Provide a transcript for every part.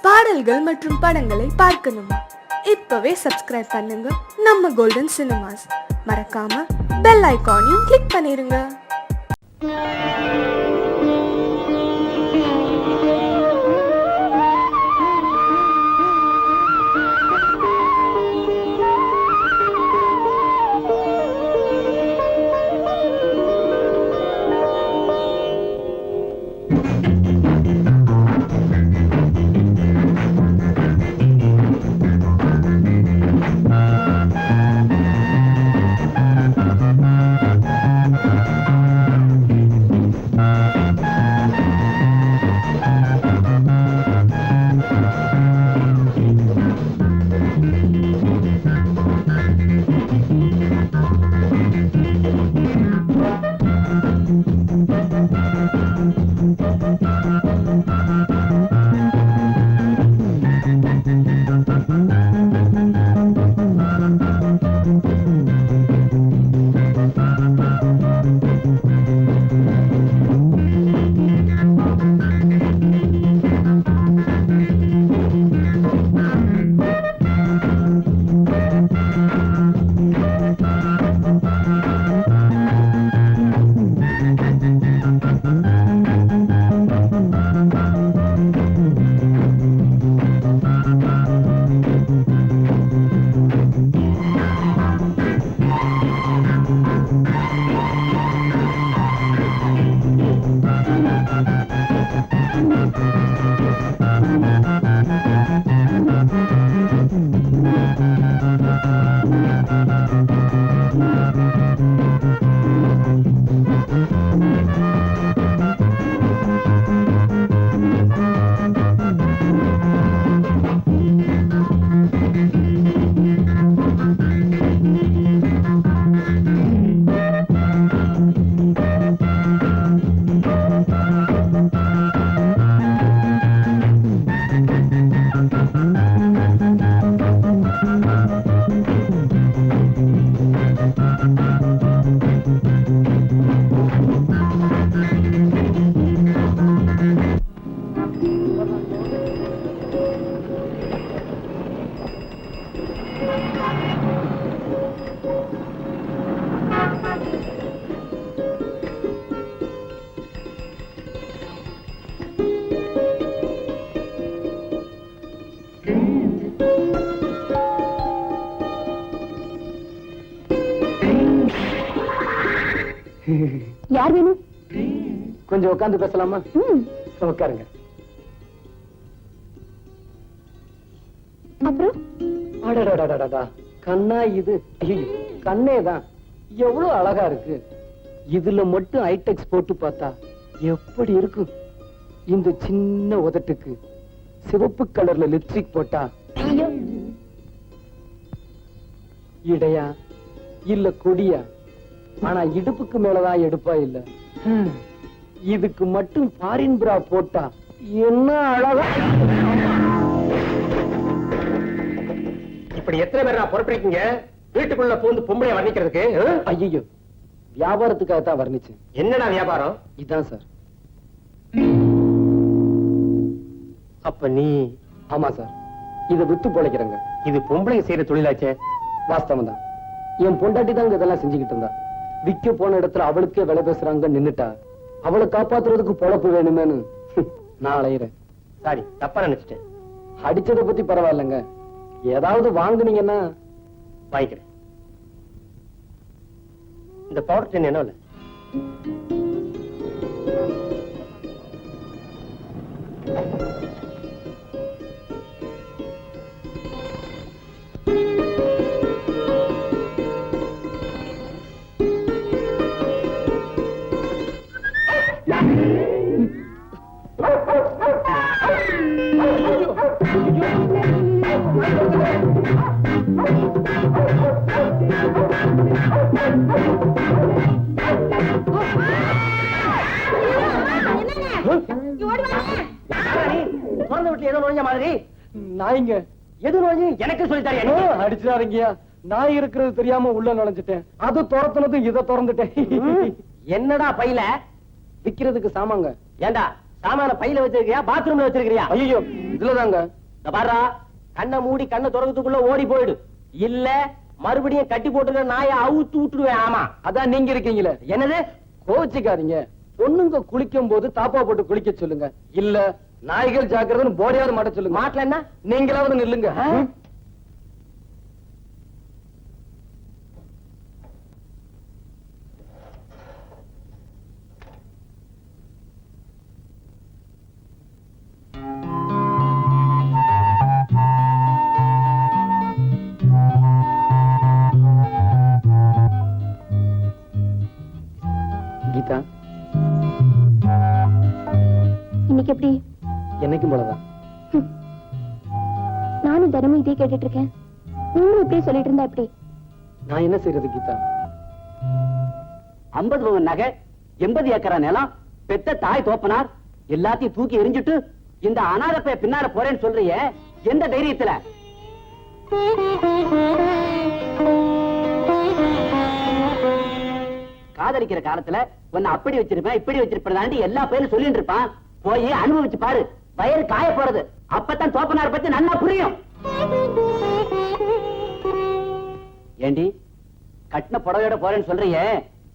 பாடல்கள் மற்றும் படங்களை பார்க்கணுமா? இப்பவே சப்ஸ்கிரைப் பண்ணுங்க நம்ம கோல்டன் சினிமாஸ். மறக்காம பெல் ஐகானையும் கிளிக் பண்ணிருங்க. யார் வேணும்? கொஞ்சம் உட்கார்ந்து பேசலாமா? உட்காருங்க. அப்புறம் கண்ணா இது கண்ணேதான் எவ்வளவு அழகா இருக்கு. இதுல மட்டும் ஐடெக்ஸ் போட்டு பார்த்தா எப்படி இருக்கும்? இந்த சின்ன உதட்டுக்கு சிவப்பு கலர்ல லிப்ஸ்டிக் போட்டா இடையா இல்ல கொடியா? ஆனா இடுப்புக்கு மேலதான் எடுப்பா இல்ல. இதுக்கு மட்டும் ஃபாரின் பிரா போட்டா என்ன அழகா! இப்படி எத்தனை பேர் நான் பொறுப்பிருக்கீங்க வீட்டுக்குள்ள பூந்து பொம்பளைய வர்ணிக்கிறதுக்கு? ஐயோ, வியாபாரத்துக்காக தான் வர்ணிச்சேன். என்னடா வியாபாரம்? இதான் சார். அப்ப நீ? ஆமா சார், இத வித்து பொழைக்கிறேங்க. இது பொம்பளை செய்யற தொழிலாச்சே. வாஸ்தவம் தான். என் பொண்டாட்டி தாங்க இதெல்லாம் செஞ்சுக்கிட்டு இருந்தா. விக்க போன இடத்துல அவளுக்கே விலை பேசுறாங்க நின்னுட்டா. அவளை காப்பாத்துறதுக்கு பொழப்பு வேணுமேனு நான் அலையிறேன். சாரி, தப்பா நினைச்சிட்டேன். அடிச்சதை பத்தி பரவாயில்லைங்க, ஏதாவது வாங்குனீங்கன்னா வாங்கிக்கிறேன். இந்த பவுடர் டின் என்ன? நாய்ங்க எது நோய் எனக்கு சொல்லித்தாரு. அடிச்சாருங்கயா, நாய் இருக்கிறது தெரியாம உள்ள நுழைஞ்சிட்டேன். அது துரத்துனது இதை திறந்துட்டேன். என்னடா பையில? விக்கிறதுக்கு சாமாங்க. ஏண்டா சாமான பையில வச்சிருக்கியா பாத்ரூம்ல வச்சிருக்கியா? ஐயோ இதுலதாங்க. இந்த பாருடா, கண்ணை மூடி கண்ணை திறக்கிறதுக்குள்ள ஓடி போயிடு. இல்ல மறுபடியும் கட்டி போட்டுக்க நாயை அவுத்து விட்டுடுவேன். ஆமா, அதான் நீங்க இருக்கீங்களே. என்னது? கோச்சிக்காதீங்க. பொண்ணுங்க குளிக்கும் போது தாப்பா போட்டு குளிக்க சொல்லுங்க. இல்ல நாய்கள் ஜாக்கிரதைன்னு போடியாவது மாட்ட சொல்லுங்க. மாட்டல என்ன? நீங்களாவது நில்லுங்க. கீதா, இன்னைக்கு எப்படி? என்னைக்கும் போலதான். நானும் தினமும் இதே கேட்டுட்டு இருக்கேன். நீங்களும் இப்படியே சொல்லிட்டு இருந்தா எப்படி? நான் என்ன செய்யறது கீதா? 50 பவுன் நகை, 80 ஏக்கரா நிலம், பெத்த தாய் தோப்பனார் எல்லாத்தையும் தூக்கி எரிஞ்சிட்டு இந்த அனாதை பின்னால போறேன்னு சொல்றியே, எந்த தைரியத்துல? காதலிக்கிற காலத்துல உன்னை அப்படி வச்சிருப்பேன் இப்படி வச்சிருப்பேன் எல்லா பேரும் சொல்லிட்டு இருப்பான். போய் அனுபவிச்சு பாரு, வயிறு காய போறது. அப்பதான் தோப்பனார் பத்தி நல்லா புரியும். ஏண்டி கட்டின புடவையோட போறேன்னு சொல்றியே,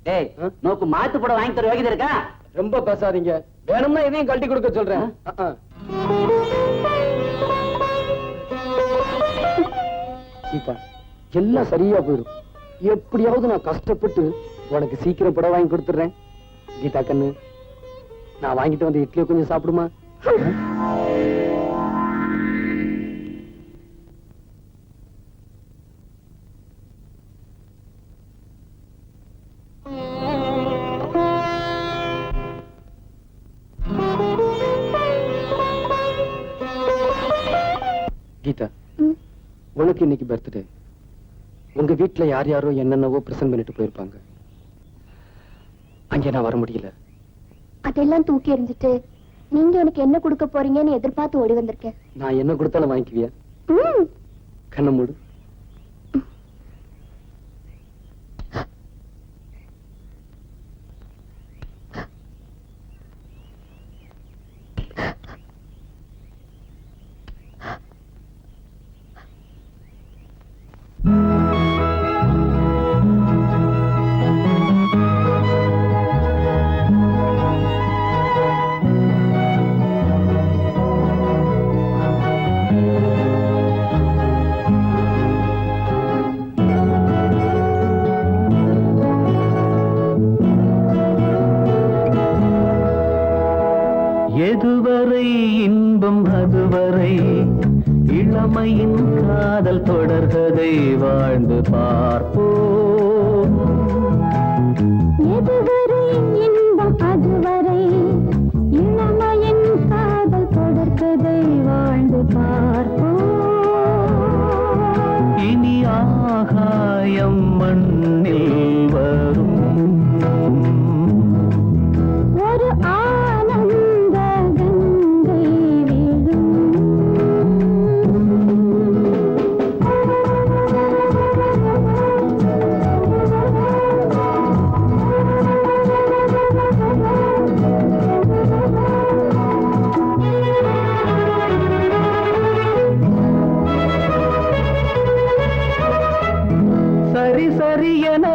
டேய் நோக்கு மாத்து புடவை வாங்கி தர யோகிதை இருக்கா? ரொம்ப பேசாதீங்க. வேணும்னா இதையும் கழட்டி கொடுக்க சொல்றேன். கீதா, எல்லாம் சரியா போயிடும். எப்படியாவது நான் கஷ்டப்பட்டு உனக்கு சீக்கிரம் புடவை வாங்கி கொடுத்துறேன். கீதா கண்ணு, நான் வாங்கிட்டு வந்து இட்லியை கொஞ்சம் சாப்பிடுமா? கீதா, உனக்கு இன்னைக்கு பர்த்டே. உங்க வீட்டுல யார் யாரோ என்னென்னவோ பிரசன்ட் பண்ணிட்டு போயிருப்பாங்க. அங்கே நான் வர முடியல. அதெல்லாம் தூக்கி எறிஞ்சிட்டு நீங்க எனக்கு என்ன கொடுக்க போறீங்கன்னு எதிர்பார்த்து ஓடி வந்திருக்கேன். நான் என்ன கொடுத்தாலும் வாங்கிக்குவியா? கண்ண மூடு. எதுவரை இன்பம் அதுவரை இளமையின் காதல் தொடர்கதை வாழ்ந்து பார்ப்போம். எதுவரை இன்பம் அதுவரை இளமையின் காதல் தொடர்கதை வாழ்ந்து பார்ப்போம். இனி ஆகாயம் மண்ணில் வரும் ஒரு ஆனந்த கங்கை விழும். சரி சரி என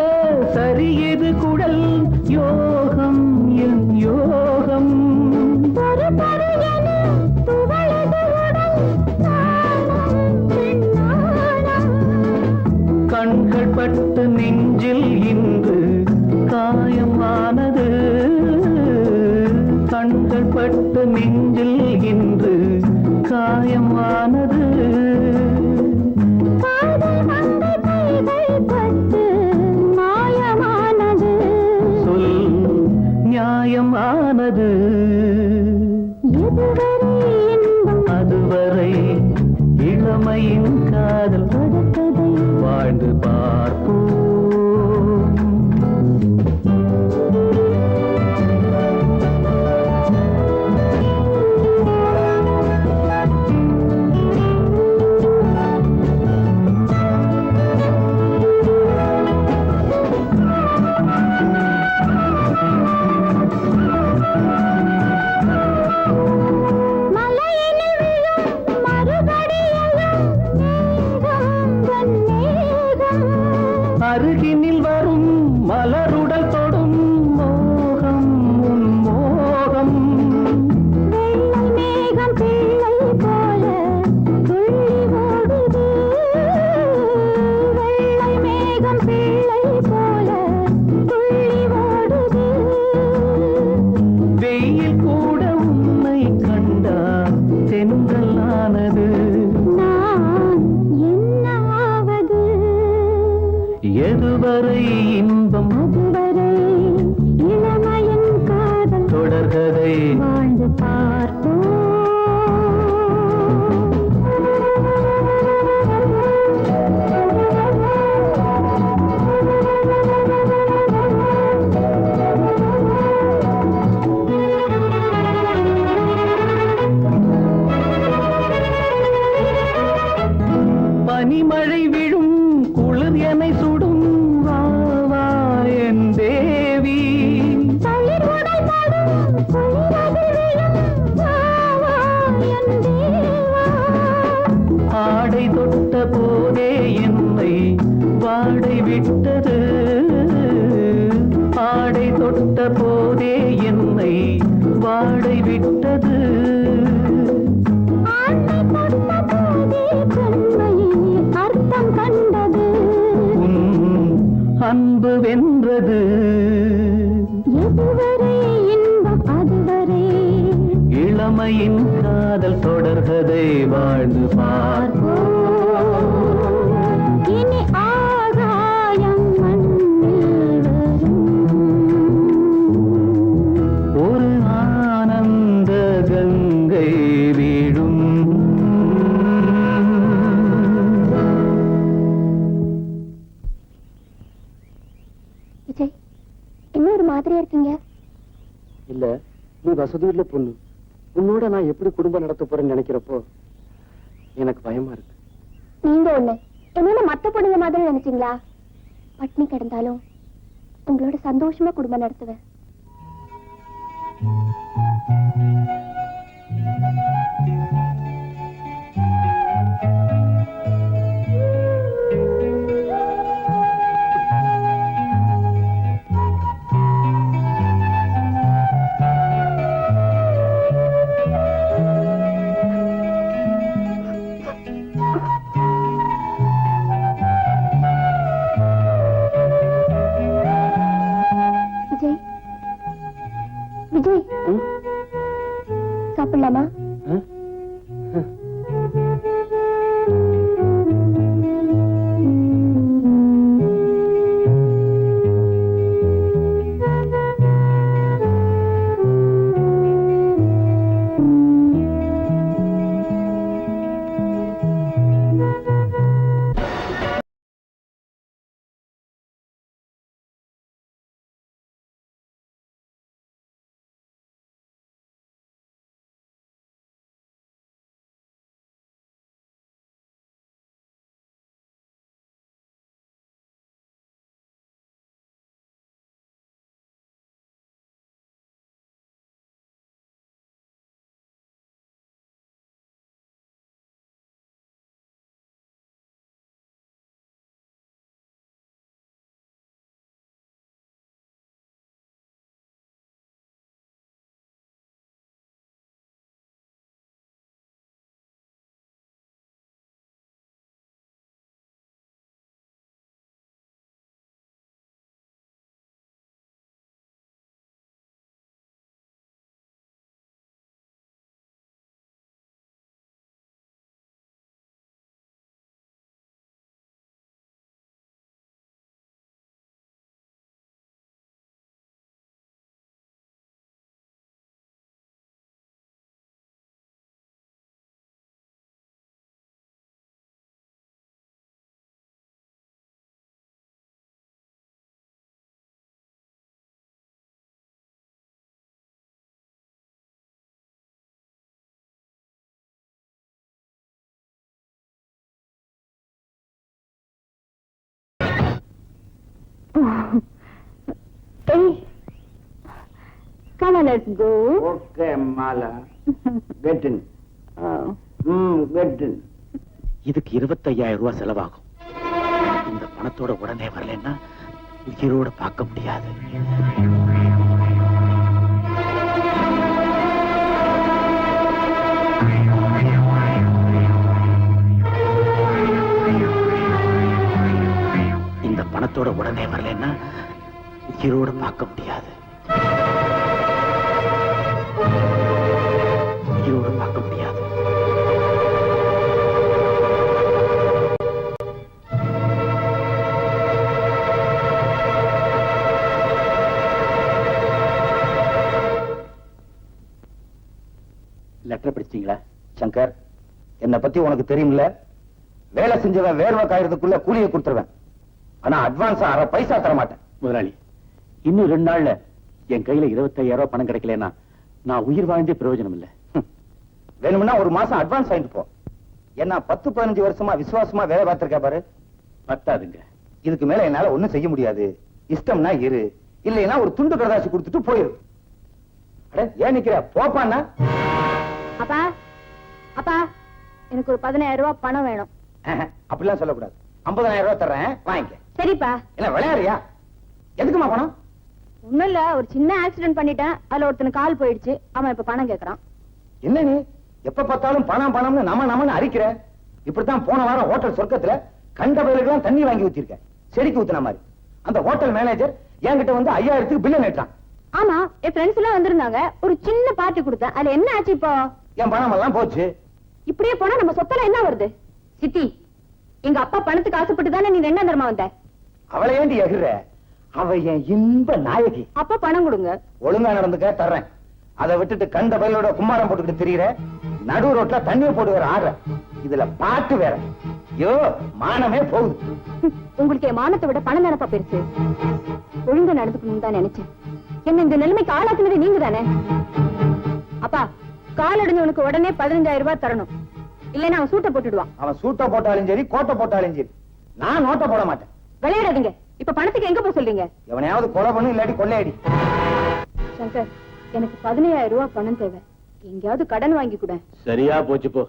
சரியது குடல் யோகம் என் யோகம். பரு பரு என துவளது உடல் நாணம் பெண்ணாணம். கண்கள் பட்டு நெஞ்சில் இன்று காயமானது. கண்கள் பட்டு நெஞ்சில் இன்று காயமானது. காதல் மங்கை கைகள் பட்டு மாயமானது. சொல் நியாயமானது. எதுவரை இன்பம் அதுவரை இளமையின் காதல் தொடர்கதை வாழ்ந்து பார்ப்போம். அருகினில் வரும் மலருடல் தொடும் மோகம் உன் மோகம். மேகம் பிள்ளை போல துள்ளி ஓடுது, வெள்ளை மேகம் பிள்ளை போல துள்ளி ஓடுது. வெயில் கூட உன்னை கண்டால் தென்றலானது. நான் என்ன ஆவது? எதுவரை இன்பம் அதுவரை இளமையின் காதல் தொடர்கதை. வாழ்ந்து பார்ப்போம். பனிமழை விழும் குளிர் என்னை சுடும். வா வா என் தேவி. தளிர் உடல் படும் குளிரது விழும். வா, வா, என் தேவா. ஆடை தொட்ட போதே என்னை வாடை விட்டது. ஆடை தொட்ட போதே என்னை வாடை விட்டது. ஆண்மை தொட்ட போதே பெண்மை அர்த்தம் கண்டது. உன் அன்பு வென்றது. எதுவரை இன்பம் அதுவரை இளமையின் காதல் தொடர்கதை. வாழ்ந்து பார்ப்போம். இனி ஆகாயம் மண்ணில் வரும். ஒரு ஆனந்த கங்கை வீடும். விஜய், இன்னொரு மாதிரியா இருக்கீங்க. இல்ல, நீ வசதியுள்ள பொண்ணு. உன்னோட நான் எப்படி குடும்பம் நடத்த போறேன்னு நினைக்கிறப்போ எனக்கு பயமா இருக்கு. நீங்க ஒண்ணு என்ன மத்த பொண்ணுங்க மாதிரி நினைச்சீங்களா? பட்னி கிடந்தாலும் உங்களோட சந்தோஷமா குடும்பம் நடத்துவேன். விஜய், விஜய், ம்? சாப்பிடலாமா? ஆ? Hey, come on, let's go. Okay Mala, get in. Get in. இதுக்கு 25,000 ரூபாய் செலவாகும். இந்த பணத்தோட உடனே வரலன்னா உயிரோட பார்க்க முடியாது. இந்த பணத்தோட உடனே வரலன்னா உயிரோட பார்க்க முடியாது. உயிரோட பார்க்க முடியாது. லெட்டர் படிச்சீங்களா? சங்கர், என்னை பத்தி உனக்கு தெரியும்ல, வேலை செஞ்சவன் வேர்வை காயறதுக்குள்ள கூலியை கொடுத்துருவேன். ஆனா அட்வான்ஸ் அரை பைசா தர மாட்டேன். முதலாளி, இன்னும் 2 நாள்ல என் கையில 25,000 ரூபாய் பணம் கிடைக்கலன்னா நான் உயிர் வாழ்ந்தே பிரயோஜனம் இல்ல. வேணும்னா ஒரு மாசம் அட்வான்ஸ் வாங்கிட்டு போ. ஏன்னா 10-15 வருஷமா விசுவாசமா வேலை பார்த்திருக்க பாரு. பத்தாதுங்க. இதுக்கு மேல என்னால ஒண்ணும் செய்ய முடியாது. இஷ்டம்னா இரு, இல்லைன்னா ஒரு துண்டு கடதாசி கொடுத்துட்டு போயிரு. அட, ஏன் நிக்கிற? போப்பான்னா. அப்பா அப்பா, எனக்கு ஒரு 15,000 ரூபாய் பணம் வேணும். அப்படிலாம் சொல்லக்கூடாது. 50,000 ரூபாய் தர்றேன், வாங்கிக்க. சரிப்பா. என்ன விளையாடுறியா? எதுக்குமா பணம்? ஒண்ணும் இல்ல, ஒரு சின்ன ஆக்சிடென்ட் பண்ணிட்டேன். அதுல ஒருத்தனுக்கு கால் போயிடுச்சு. அவன் இப்ப பணம் கேக்குறான். என்ன நீ எப்ப பார்த்தாலும் பணம் பணம்னு நம்மன்னு அரிக்கிற? இப்படித்தான் போன வாரம் ஹோட்டல் சொர்க்கத்துல கண்ட பயிலுக்கெல்லாம் தண்ணி வாங்கி ஊத்திருக்க, செடிக்கு ஊத்துன மாதிரி. அந்த ஹோட்டல் மேனேஜர் என்கிட்ட வந்து 5,000க்கு பில்ல நேட்டான். ஆமா, என் ஃப்ரெண்ட்ஸ் எல்லாம் வந்திருந்தாங்க. ஒரு சின்ன பார்ட்டி கொடுத்தேன். அதுல என்ன ஆச்சு இப்போ? என் பணம் எல்லாம் போச்சு. இப்படியே போனா நம்ம சொத்தெல்லாம் என்ன வருது? சித்தி, எங்க அப்பா பணத்துக்கு ஆசைப்பட்டு தானே நீ 2ஆம் தரமா வந்த. அவளை ஏண்டி எகிற? அவ என் இன்ப நாயகி. அப்பா பணம் கொடுங்க. ஒழுங்கா நடந்துக்க, தர்றேன். அதை விட்டுட்டு கண்ட பயிலோட கும்மாரம் போட்டுக்கிட்டு திரியிற, நடு ரோட்ல தண்ணியை போட்டுக்கிற ஆடுற. இதுல பாட்டு வேற. ஐயோ, மானமே போகுது. உங்களுக்கு என் மானத்தை விட பணம் நினைப்பா பெருசு. ஒழுங்கா நடந்துக்கணும்னு தான் நினைச்சேன். என்ன இந்த நிலைமைக்கு ஆளாக்குனது நீங்க தானே. அப்பா, கால் அடைஞ்சவனுக்கு உடனே 15,000 ரூபாய் தரணும். இல்லைன்னா அவன் சூட்டை போட்டுடுவான். அவன் சூட்டை போட்டாலும் சரி, கோட்டை போட்டாலும் சரி, நான் நோட்டை போட மாட்டேன். விளையாடாதீங்க. இப்ப பணத்துக்கு எங்க போய் சொல்றீங்க? எவனையாவது கொலை பண்ணு, இல்லாட்டி கொள்ளையடி. சங்கர், எனக்கு 15,000 ரூபாய் பணம் தேவை. எங்கேயாவது கடன் வாங்கி கூட. சரியா போச்சு போ.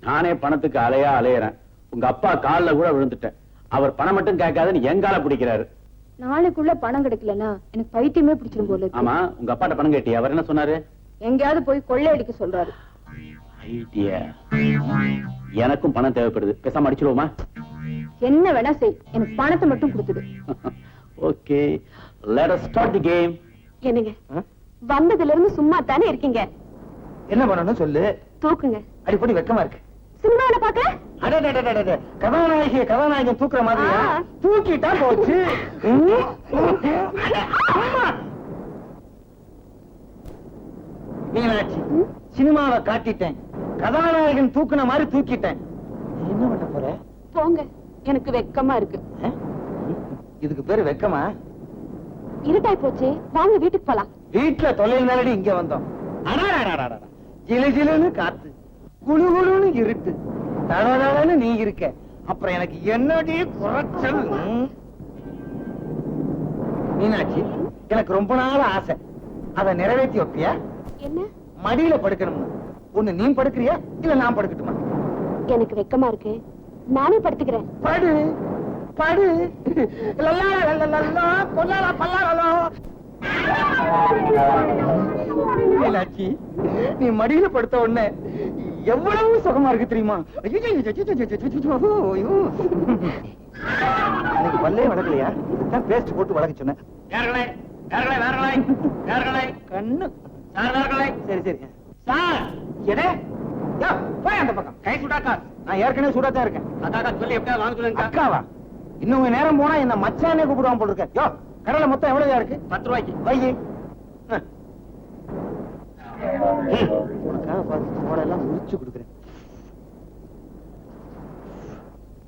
நானே பணத்துக்கு அலையா அலையறேன். உங்க அப்பா கால்ல கூட விழுந்துட்டேன். அவர் பணம் மட்டும் கேட்காதுன்னு எங்கால பிடிக்கிறாரு. நாளைக்குள்ள பணம் கிடைக்கலன்னா எனக்கு பைத்தியமே பிடிச்சிரும் போல இருக்கு. ஆமா, உங்க அப்பாட்ட பணம் கேட்டி அவர் என்ன சொன்னாரு? எங்கேயாவது போய் கொள்ளையடிக்க சொல்றாரு. ஐடியா. எனக்கும் பணம் தேவைப்படுது. பேசாம அடிச்சிருவோமா? என்ன வேணா செய், எனக்கு பணத்தை மட்டும் கொடுத்துடு. Okay, let us start the game. என்னங்க, வந்ததுல இருந்து சும்மா தானே இருக்கீங்க. என்ன பண்ணணும் சொல்லு. தூக்குங்க. அடிப்படி வெக்கமா இருக்கு. சினிமாவில பாக்க அடடடடடட, கதாநாயகன் தூக்குற மாதிரியா? தூக்கிட்டா போச்சு. மீனாட்சி, சினிமாவை காட்டிட்டேன், கதாநாயகன் தூக்குன மாதிரி தூக்கிட்டேன். என்ன பண்ண போற? போங்க, எனக்கு வெக்கமா இருக்கு. இதுக்கு பேரு வெக்கமா? இருட்டாய் போச்சு, வாங்க வீட்டுக்கு போலாம். வீட்டுல தொலைனாலடி இங்க வந்தோம். ஜிலு ஜிலுன்னு காத்து, குளு குளுன்னு இருட்டு, தடதடன்னு நீ இருக்க. அப்புறம் எனக்கு என்னடி குறைச்சல்? மீனாட்சி, எனக்கு ரொம்ப நாள் ஆசை. அதை நிறைவேற்றி வைப்பியா? என்ன? மடியில படுக்கணும்னு. ஒண்ணு நீ படுக்கிறியா, இல்ல நான் படுக்கட்டுமா? எனக்கு வெக்கமா இருக்கு, நானே படுத்துக்கிறேன். படு படு. லல்லா லல்லா கொல்லாலா பல்லாலா. மீனாட்சி, நீ மடியில படுத்த உடனே எவ்வளவு சுகமா இருக்கு தெரியுமா? எனக்கு பல்லே வளர்க்கலையா? இதுதான் பேஸ்ட் போட்டு வளர்க்க சொன்னேன். கண்ணு. சரி சரி சார். எடே, யோ, போய் அந்த பக்கம். கை சுடாக்கா. நான் ஏற்கனவே சுடாதான் இருக்கேன். அக்காக்கா சொல்லி எப்படியா வாங்க சொல்லுங்க. அக்காவா? இன்னும் கொஞ்ச நேரம் போனா என்ன மச்சானே கூப்பிடுவான் போல இருக்க. யோ, கடலை மொத்தம் எவ்வளவு இருக்கு? 10 ரூபாய்க்கு. வையி. உனக்காக பார்த்து தோடெல்லாம் முடிச்சு கொடுக்குறேன்.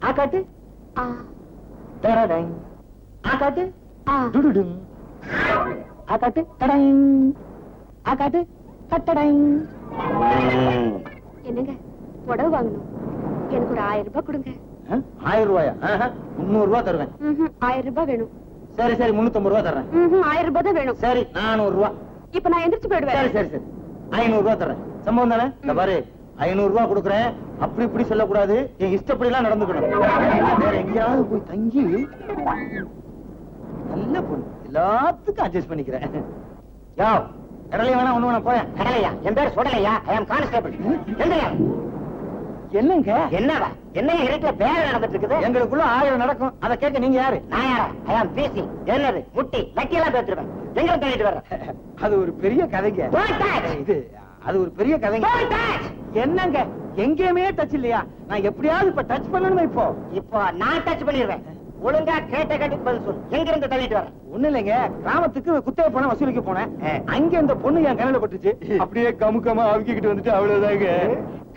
ஆ காட்டு. டடடங். ஆ காட்டு. டுடுடுங். ஆ காட்டு. டடங். ஆ காட்டு. கட்டடங். என்னங்க, புடவை வாங்கணும். எனக்கு ஒரு 1000 ரூபாய் கொடுங்க. 1000 ரூபாயா? 300 ரூபாய் தருவேன். 1000 ரூபாய் வேணும். சரி சரி, 350 ரூபாய் தர்றேன். 1000 ரூபாய் தான் வேணும். சரி, 400 ரூபாய். இப்ப நான் எந்திரிச்சு போயிடுவேன். சரி சரி சரி, 500 ரூபாய் தர்றேன். சம்பவம் தானே? இந்த பாரு, 500 ரூபாய் கொடுக்குறேன். அப்படி இப்படி சொல்லக்கூடாது, என் இஷ்டப்படி எல்லாம் நடந்துக்கணும். வேற எங்கேயாவது போய் தங்கி நல்ல பொண்ணு, எல்லாத்துக்கும் அட்ஜஸ்ட் பண்ணிக்கிறேன். யோ, கடலையா வேணா ஒண்ணு வேணா போய. கடலையா? என் பேர் சுடலையா? ஐ அம் கான்ஸ்டபிள். என்னங்க என்னவா? என்ன இருட்டுல பேர நடந்துட்டு இருக்குது? எங்களுக்குள்ள 1000 நடக்கும், அதை கேட்க நீங்க யாரு? நான் யாரா? ஐ அம் பேசி. என்னது முட்டி லக்கி எல்லாம் பேத்துருவேன். எங்க தள்ளிட்டு வர்றேன்? அது ஒரு பெரிய கதைங்க. இது அது ஒரு பெரிய கதைங்க. என்னங்க எங்கேயுமே டச் இல்லையா? நான் எப்படியாவது இப்ப டச் பண்ணணுமே. இப்போ நான் டச் பண்ணிடுவேன். ஒழுங்கா கேட்ட கேட்டுக்கு பதில் சொல்லு. எங்க இருந்து தள்ளிட்டு வர? ஒண்ணு இல்லைங்க, கிராமத்துக்கு குத்தகை பணம் வசூலிக்க போனேன். அங்க இந்த பொண்ணு என் கண்ணுல பட்டுச்சு. அப்படியே கமுக்கமா அவுக்கிட்டு வந்துட்டு அவ்வளவுதாங்க.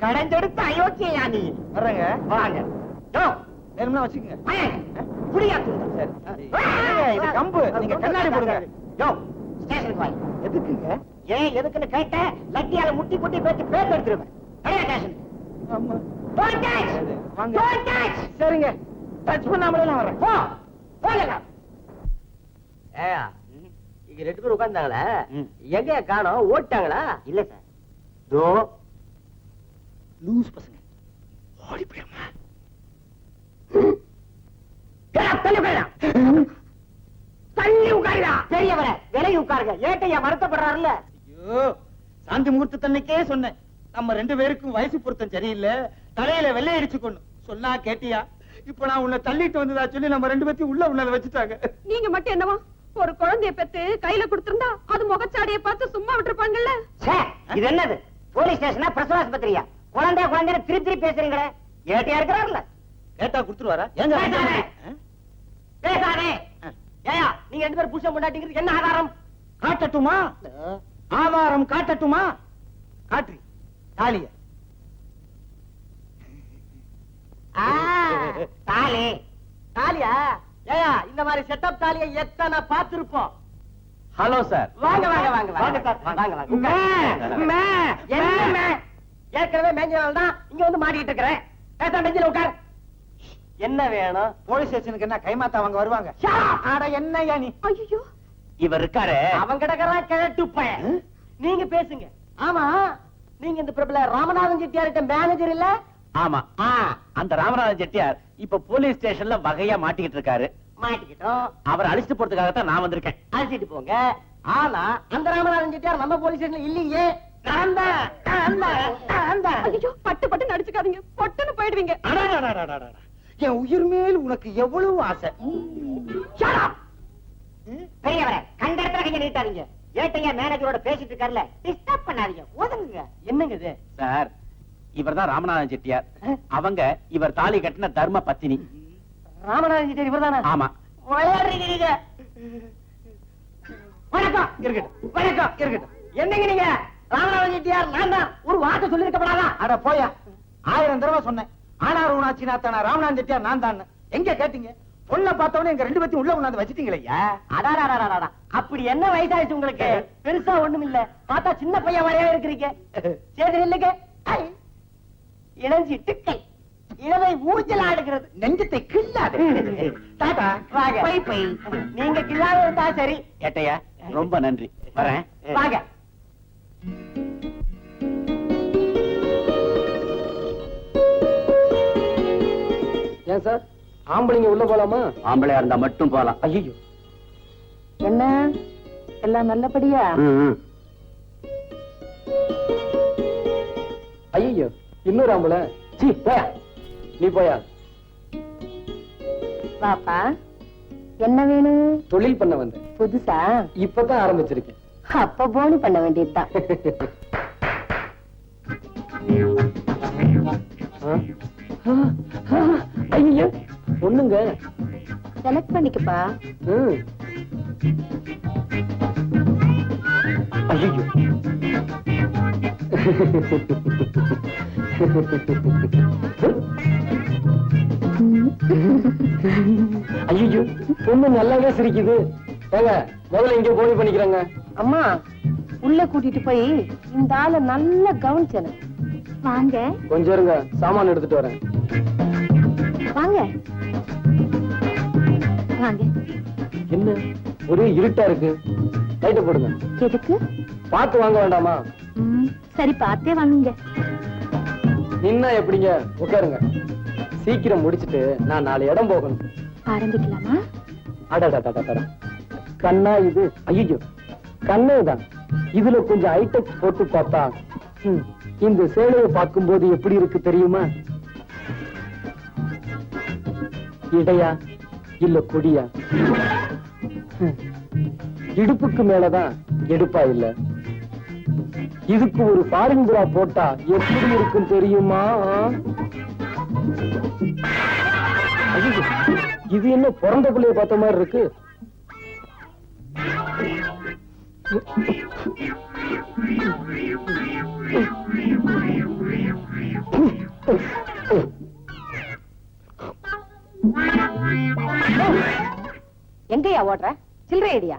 கடைஞ்செடுத்த அயோக்கியா நீ. வர்றேங்க, வாங்க. வேணும்னா வச்சுக்கோங்க. புரியா? இது கம்பு, நீங்க கண்ணாடி போடுங்க. ஸ்டேஷனுக்கு வாங்க. எதுக்குங்க? ஏன் எதுக்குன்னு கேட்ட லட்டியால முட்டி முட்டி பேச்சு பேர் எடுத்துருவேன். ஸ்டேஷன். ஆமா. வாங்க. Don't touch. சரிங்க, டச் பண்ணாமலே நான் வரேன். போ. போங்க. ஏயா இங்க 2 பேர் உட்கார்ந்தாங்களே, எங்க காணோம்? ஓட்டாங்களா? இல்ல சார். தோ லூஸ் பசங்க ஓடி போயிடுமா? தள்ளி உட்காருடா. பெரியவர விலகி உட்காருங்க. ஏட்டையா வருத்தப்படுறாருல்ல? ஐயோ, சாந்தி முகூர்த்தன்னைக்கே சொன்னேன், நம்ம 2 பேருக்கும் வயசு பொருத்தம் சரியில்லை, தலையில வெள்ளை அடிச்சு கொண்டு சொன்னா கேட்டியா? இப்ப நான் உன்னை தள்ளிட்டு வந்ததா சொல்லி நம்ம 2 பேத்தையும் உள்ள உள்ள வச்சுட்டாங்க. நீங்க மட்டும் என்னவா ஒரு குழந்தைய பெத்து கையில கொடுத்திருந்தா அது முகச்சாடியை பார்த்து சும்மா விட்டுருப்பாங்கல்ல. இது என்னது? போலீஸ் ஸ்டேஷனா பிரசவ ஆஸ்பத்திரியா? குழந்தை குழந்தை திருப்பி பேசுறீங்களே. ஏட்டையா இருக்கிறாருல்ல? கேட்டா கொடுத்துருவாரா? ஏங்க பேசாதே. ஏயா நீங்க 2 பேரும் புருஷன் பொண்டாட்டிங்கிறது என்ன ஆதாரம்? காட்டட்டுமா? ஆதாரம் காட்டட்டுமா? காட்டு தாலிய. தாலி தாலியா? ஏயா இந்த மாதிரி செட்டப் தாலியை எத்தனை பார்த்திருப்போம். Hello sir. வாங்க வாங்க வாங்க வாங்க வாங்க வாங்க. என்ன ஏற்கனவே மேஞ்சல் தான் இங்க வந்து மாட்டிட்டு இருக்கிறேன். பேச மெஞ்சில உட்கார். என்ன வேணும்? போலீஸ் ஸ்டேஷனுக்கு என்ன கைமாத்தா அவங்க வருவாங்க? அட என்னய்யா நீ? ஐயோ, இவர் இருக்காரு, அவன் கிடக்குறான் கிழட்டு பையன். நீங்க பேசுங்க. ஆமா, நீங்க இந்த பிரபல ராமநாதன் செட்டியார்கிட்ட மேனேஜர் இல்ல? ஆமா. அந்த ராமநாதன் செட்டியார் இப்ப போலீஸ் ஸ்டேஷன்ல வகையா மாட்டிக்கிட்டு இருக்காரு. மாட்டிக்கிட்டோம். அவரை அழிச்சிட்டு போறதுக்காகத்தான் நான் வந்திருக்கேன். அழைச்சிட்டு போங்க. ஆனா அந்த ராமநாதன் செட்டியார் நம்ம போலீஸ் ஸ்டேஷன்ல இல்லையே. ஐயோ, பட்டு பட்டு நடிச்சுக்காதீங்க, பொட்டுன்னு போயிடுவீங்க. அடடடடடடட. என் உயிர் மேல் உனக்கு எவ்வளவு ஆசை. பெரியவரே கண்ட இடத்துல கைய நீட்டாதீங்க. ஏட்டையா மேனேஜரோட பேசிட்டு இருக்காருல்ல, டிஸ்டர்ப் பண்ணாதீங்க. ஒதுங்குங்க. என்னங்க இது? சார், இவர்தான் ராமநாதன் செட்டியார். அவங்க இவர் தாலி கட்டின தர்ம பத்தினி. ராமநாதன் செட்டியார் இவர்தானா? ஆமா. விளையாடுறீங்க. வணக்கம். இருக்கட்டும் வணக்கம். இருக்கட்டும். என்னங்க நீங்க? ராமநாதன் செட்டியார் நான் தான். ஒரு வார்த்தை சொல்லி இருக்கப்படாதா? அட போயா, 1000 தடவை சொன்னேன். ஆனார் ஊனாச்சி நாத்தானா ராமநாதன் செட்டியார் நான் தான். எங்க கேட்டீங்க? பொண்ணை பார்த்தவனே எங்க 2 பேத்தையும் உள்ள உண்ணாந்து வச்சிட்டீங்களா? அடாடாடாடாடா. அப்படி என்ன வயசாயிடுச்சு உங்களுக்கு? பெருசா ஒண்ணும் இல்ல, பார்த்தா சின்ன பையன் வரையா இருக்கிறீங்க. சரி இல்லைங்க, இளஞ்சிட்டு கை இளவை ஊஞ்சல் ஆடுகிறது. நெஞ்சத்தை கிள்ளாது. டாடா வாங்க. Bye bye. நீங்க கிள்ளாத இருந்தா சரி. ஏட்டையா ரொம்ப நன்றி, வரேன். வாங்க. ஏன் சார், ஆம்பளைங்க உள்ள போலாமா? ஆம்பளையா இருந்தா மட்டும் போலாம். ஐயோ, என்ன எல்லாம் நல்லபடியா? ஐயோ, இன்னொரு ஆம்பளை. சீ, போயா நீ போயா. பாப்பா, என்ன வேணும்? தொழில் பண்ண வந்தேன். புதுசா? இப்பதான் ஆரம்பிச்சிருக்கேன். அப்ப போனி பண்ண வேண்டியதுதான். ஐயோ, பொண்ணுங்க. செலக்ட் பண்ணிக்கப்பா. ஐயோ, ஐயோ, பொண்ணு நல்லாவே சிரிக்குது. ஏங்க, முதல்ல இங்க போனி பண்ணிக்கிறாங்க. அம்மா, உள்ள கூட்டிட்டு போய் இந்த ஆளை நல்லா கவனிச்சன. வாங்க கொஞ்சம் இருங்க, சாமான் எடுத்துட்டு வரேன். வாங்க வாங்க. என்ன ஒரே இருட்டா இருக்கு, லைட்ட போடுங்க. எதுக்கு? பார்த்து வாங்க வேண்டாமா? சரி, பார்த்தே வாங்குங்க. நின்னா எப்படிங்க, உட்காருங்க. சீக்கிரம் முடிச்சிட்டு நான் 4 இடம் போகணும். ஆரம்பிக்கலாமா? அடடடடடடா. கண்ணா இது? ஐயோ, கண்ணேதான். இதுல கொஞ்சம் ஐடெக்ஸ் போட்டு பார்த்தா இந்த சேலையை பார்க்கும்போது எப்படி இருக்கு தெரியுமா? இடையா இல்ல கொடியா? இடுப்புக்கு மேலதான் எடுப்பா இல்ல. இதுக்கு ஒரு ஃபாரின் புறா போட்டா எப்படி இருக்கும் தெரியுமா? ஐயோ, இது என்ன பிறந்த பிள்ளைய பார்த்த மாதிரி இருக்கு? எங்கயா ஓடுற? சில்லறை ஐடியா?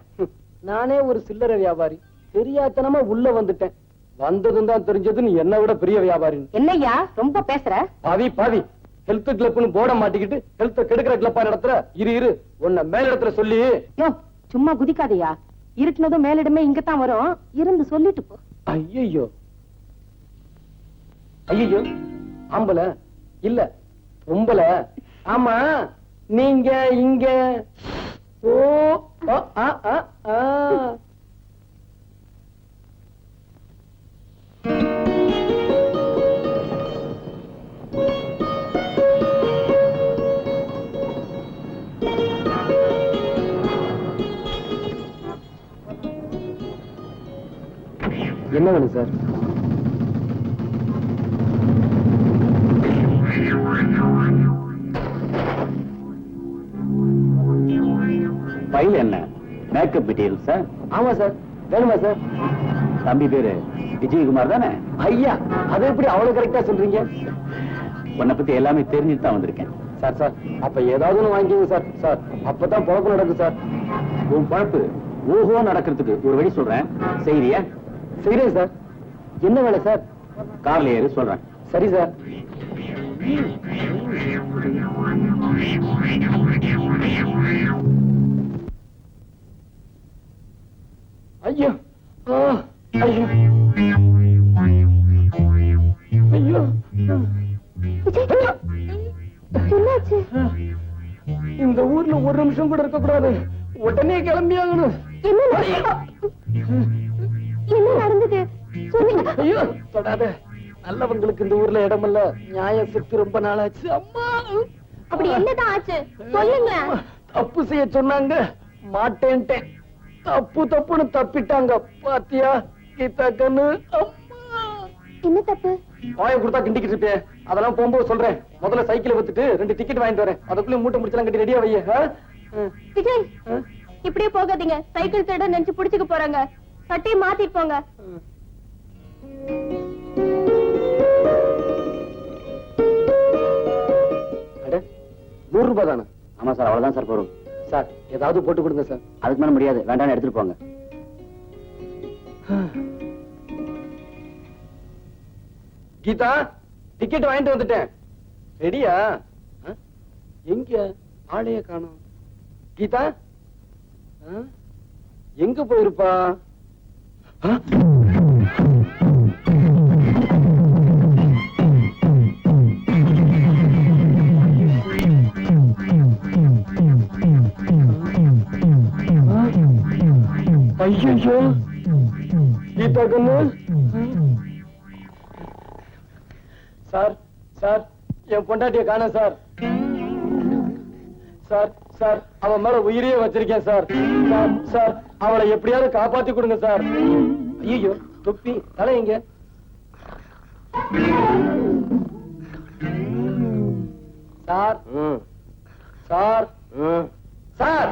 நானே ஒரு சில்லறை வியாபாரி, தெரியாதனமா உள்ள வந்துட்டேன். வந்ததும் தான் தெரிஞ்சது நீ என்னை விட பெரிய வியாபாரி. என்னய்யா ரொம்ப பேசுற? பாவி பாவி, ஹெல்த் கிளப்னு போட மாட்டிக்கிட்டு ஹெல்த் கெடுக்கிற கிளப்பா நடத்துற. இரு உன்னை மேலிடத்துல சொல்லி. யோ, சும்மா குதிக்காதயா. இருட்டுனதும் மேலிடமே இங்கதான் வரும். இருந்து சொல்லிட்டு போ. ஐயோ ஐயோ, ஆம்பள இல்ல பொம்பள. ஆமா, நீங்க இங்க. ஓ ஆ ஆ ஆ. என்ன வேணும் சார்? ஃபைல் என்ன? Makeup material sir? ஆமா சார். வேணுமா சார்? தம்பி பேரு விஜயகுமார் தானே? ஐயா, அதை எப்படி அவ்வளவு கரெக்டா சொல்றீங்க? உன்னை பத்தி எல்லாமே தெரிஞ்சுட்டு தான் வந்திருக்கேன். சார் சார், அப்ப ஏதாவது ஒண்ணு வாங்கிக்கோங்க சார். சார், அப்பதான் பொழப்பு நடக்கும் சார். உன் பழப்பு ஓஹோ நடக்கிறதுக்கு ஒரு வழி சொல்றேன், செய்யறியா? செய்யறேன் சார். என்ன வேலை சார்? கார்ல ஏறி சொல்றேன். சரி சார். ஐயோ ஐயோ ஐயோ, என்னாச்சு? இந்த ஊர்ல ஒரு நிமிஷம் கூட இருக்க கூடாது. உடனே கிளம்பி ஆகணும். என்ன நடந்தது? சொல்லுங்க. ஐயோ, தொடாத. நல்லவங்களுக்கு இந்த ஊர்ல இடமல்ல. நியாய சக்தி ரொம்ப நாளாச்சு. அம்மா, அப்படி என்னதான் ஆச்சு? சொல்லுங்க. தப்பு செய்ய சொன்னாங்க, மாட்டேன்ட்டேன். தப்பு தப்புன்னு தப்பிட்டாங்க. பாத்தியா கீதா கண்ணு? என்ன தப்பு? வாயை கொடுத்தா கிண்டிக்கிட்டு இருப்பேன். அதெல்லாம் போகும்போது சொல்றேன். முதல்ல சைக்கிளை வித்துட்டு 2 டிக்கெட் வாங்கிட்டு வரேன். அதுக்குள்ள மூட்டை முடிச்சலாம் கட்டி ரெடியா வைய. விஜய், இப்படியே போகாதீங்க. சைக்கிள் திருட நினைச்சு புடிச்சுக்க போறாங்க. சட்டையை மாத்திட்டு போங்க. அட, 100 ரூபாய் தானே? ஆமா சார், அவ்வளவுதான் சார் போறோம். சார், ஏதாவது போட்டு கொடுங்க சார். அதுக்கு மேல முடியாது, வேண்டாம், எடுத்துட்டு போங்க. கீதா, டிக்கெட் வாங்கிட்டு வந்துட்டேன். ரெடியா? எங்க ஆளைய காணோம். கீதா எங்க போயிருப்பா? ஐயோ, கீதா கண்ணு. சார் சார், என் பொண்டாட்டிய காணோம் சார். சார் சார், அவன் மேல உயிரையே வச்சிருக்கேன் சார். சார் சார், அவளை எப்படியாவது காப்பாத்தி கொடுங்க சார். ஐயோ, தொப்பி தலை எங்க? சார் சார் சார்,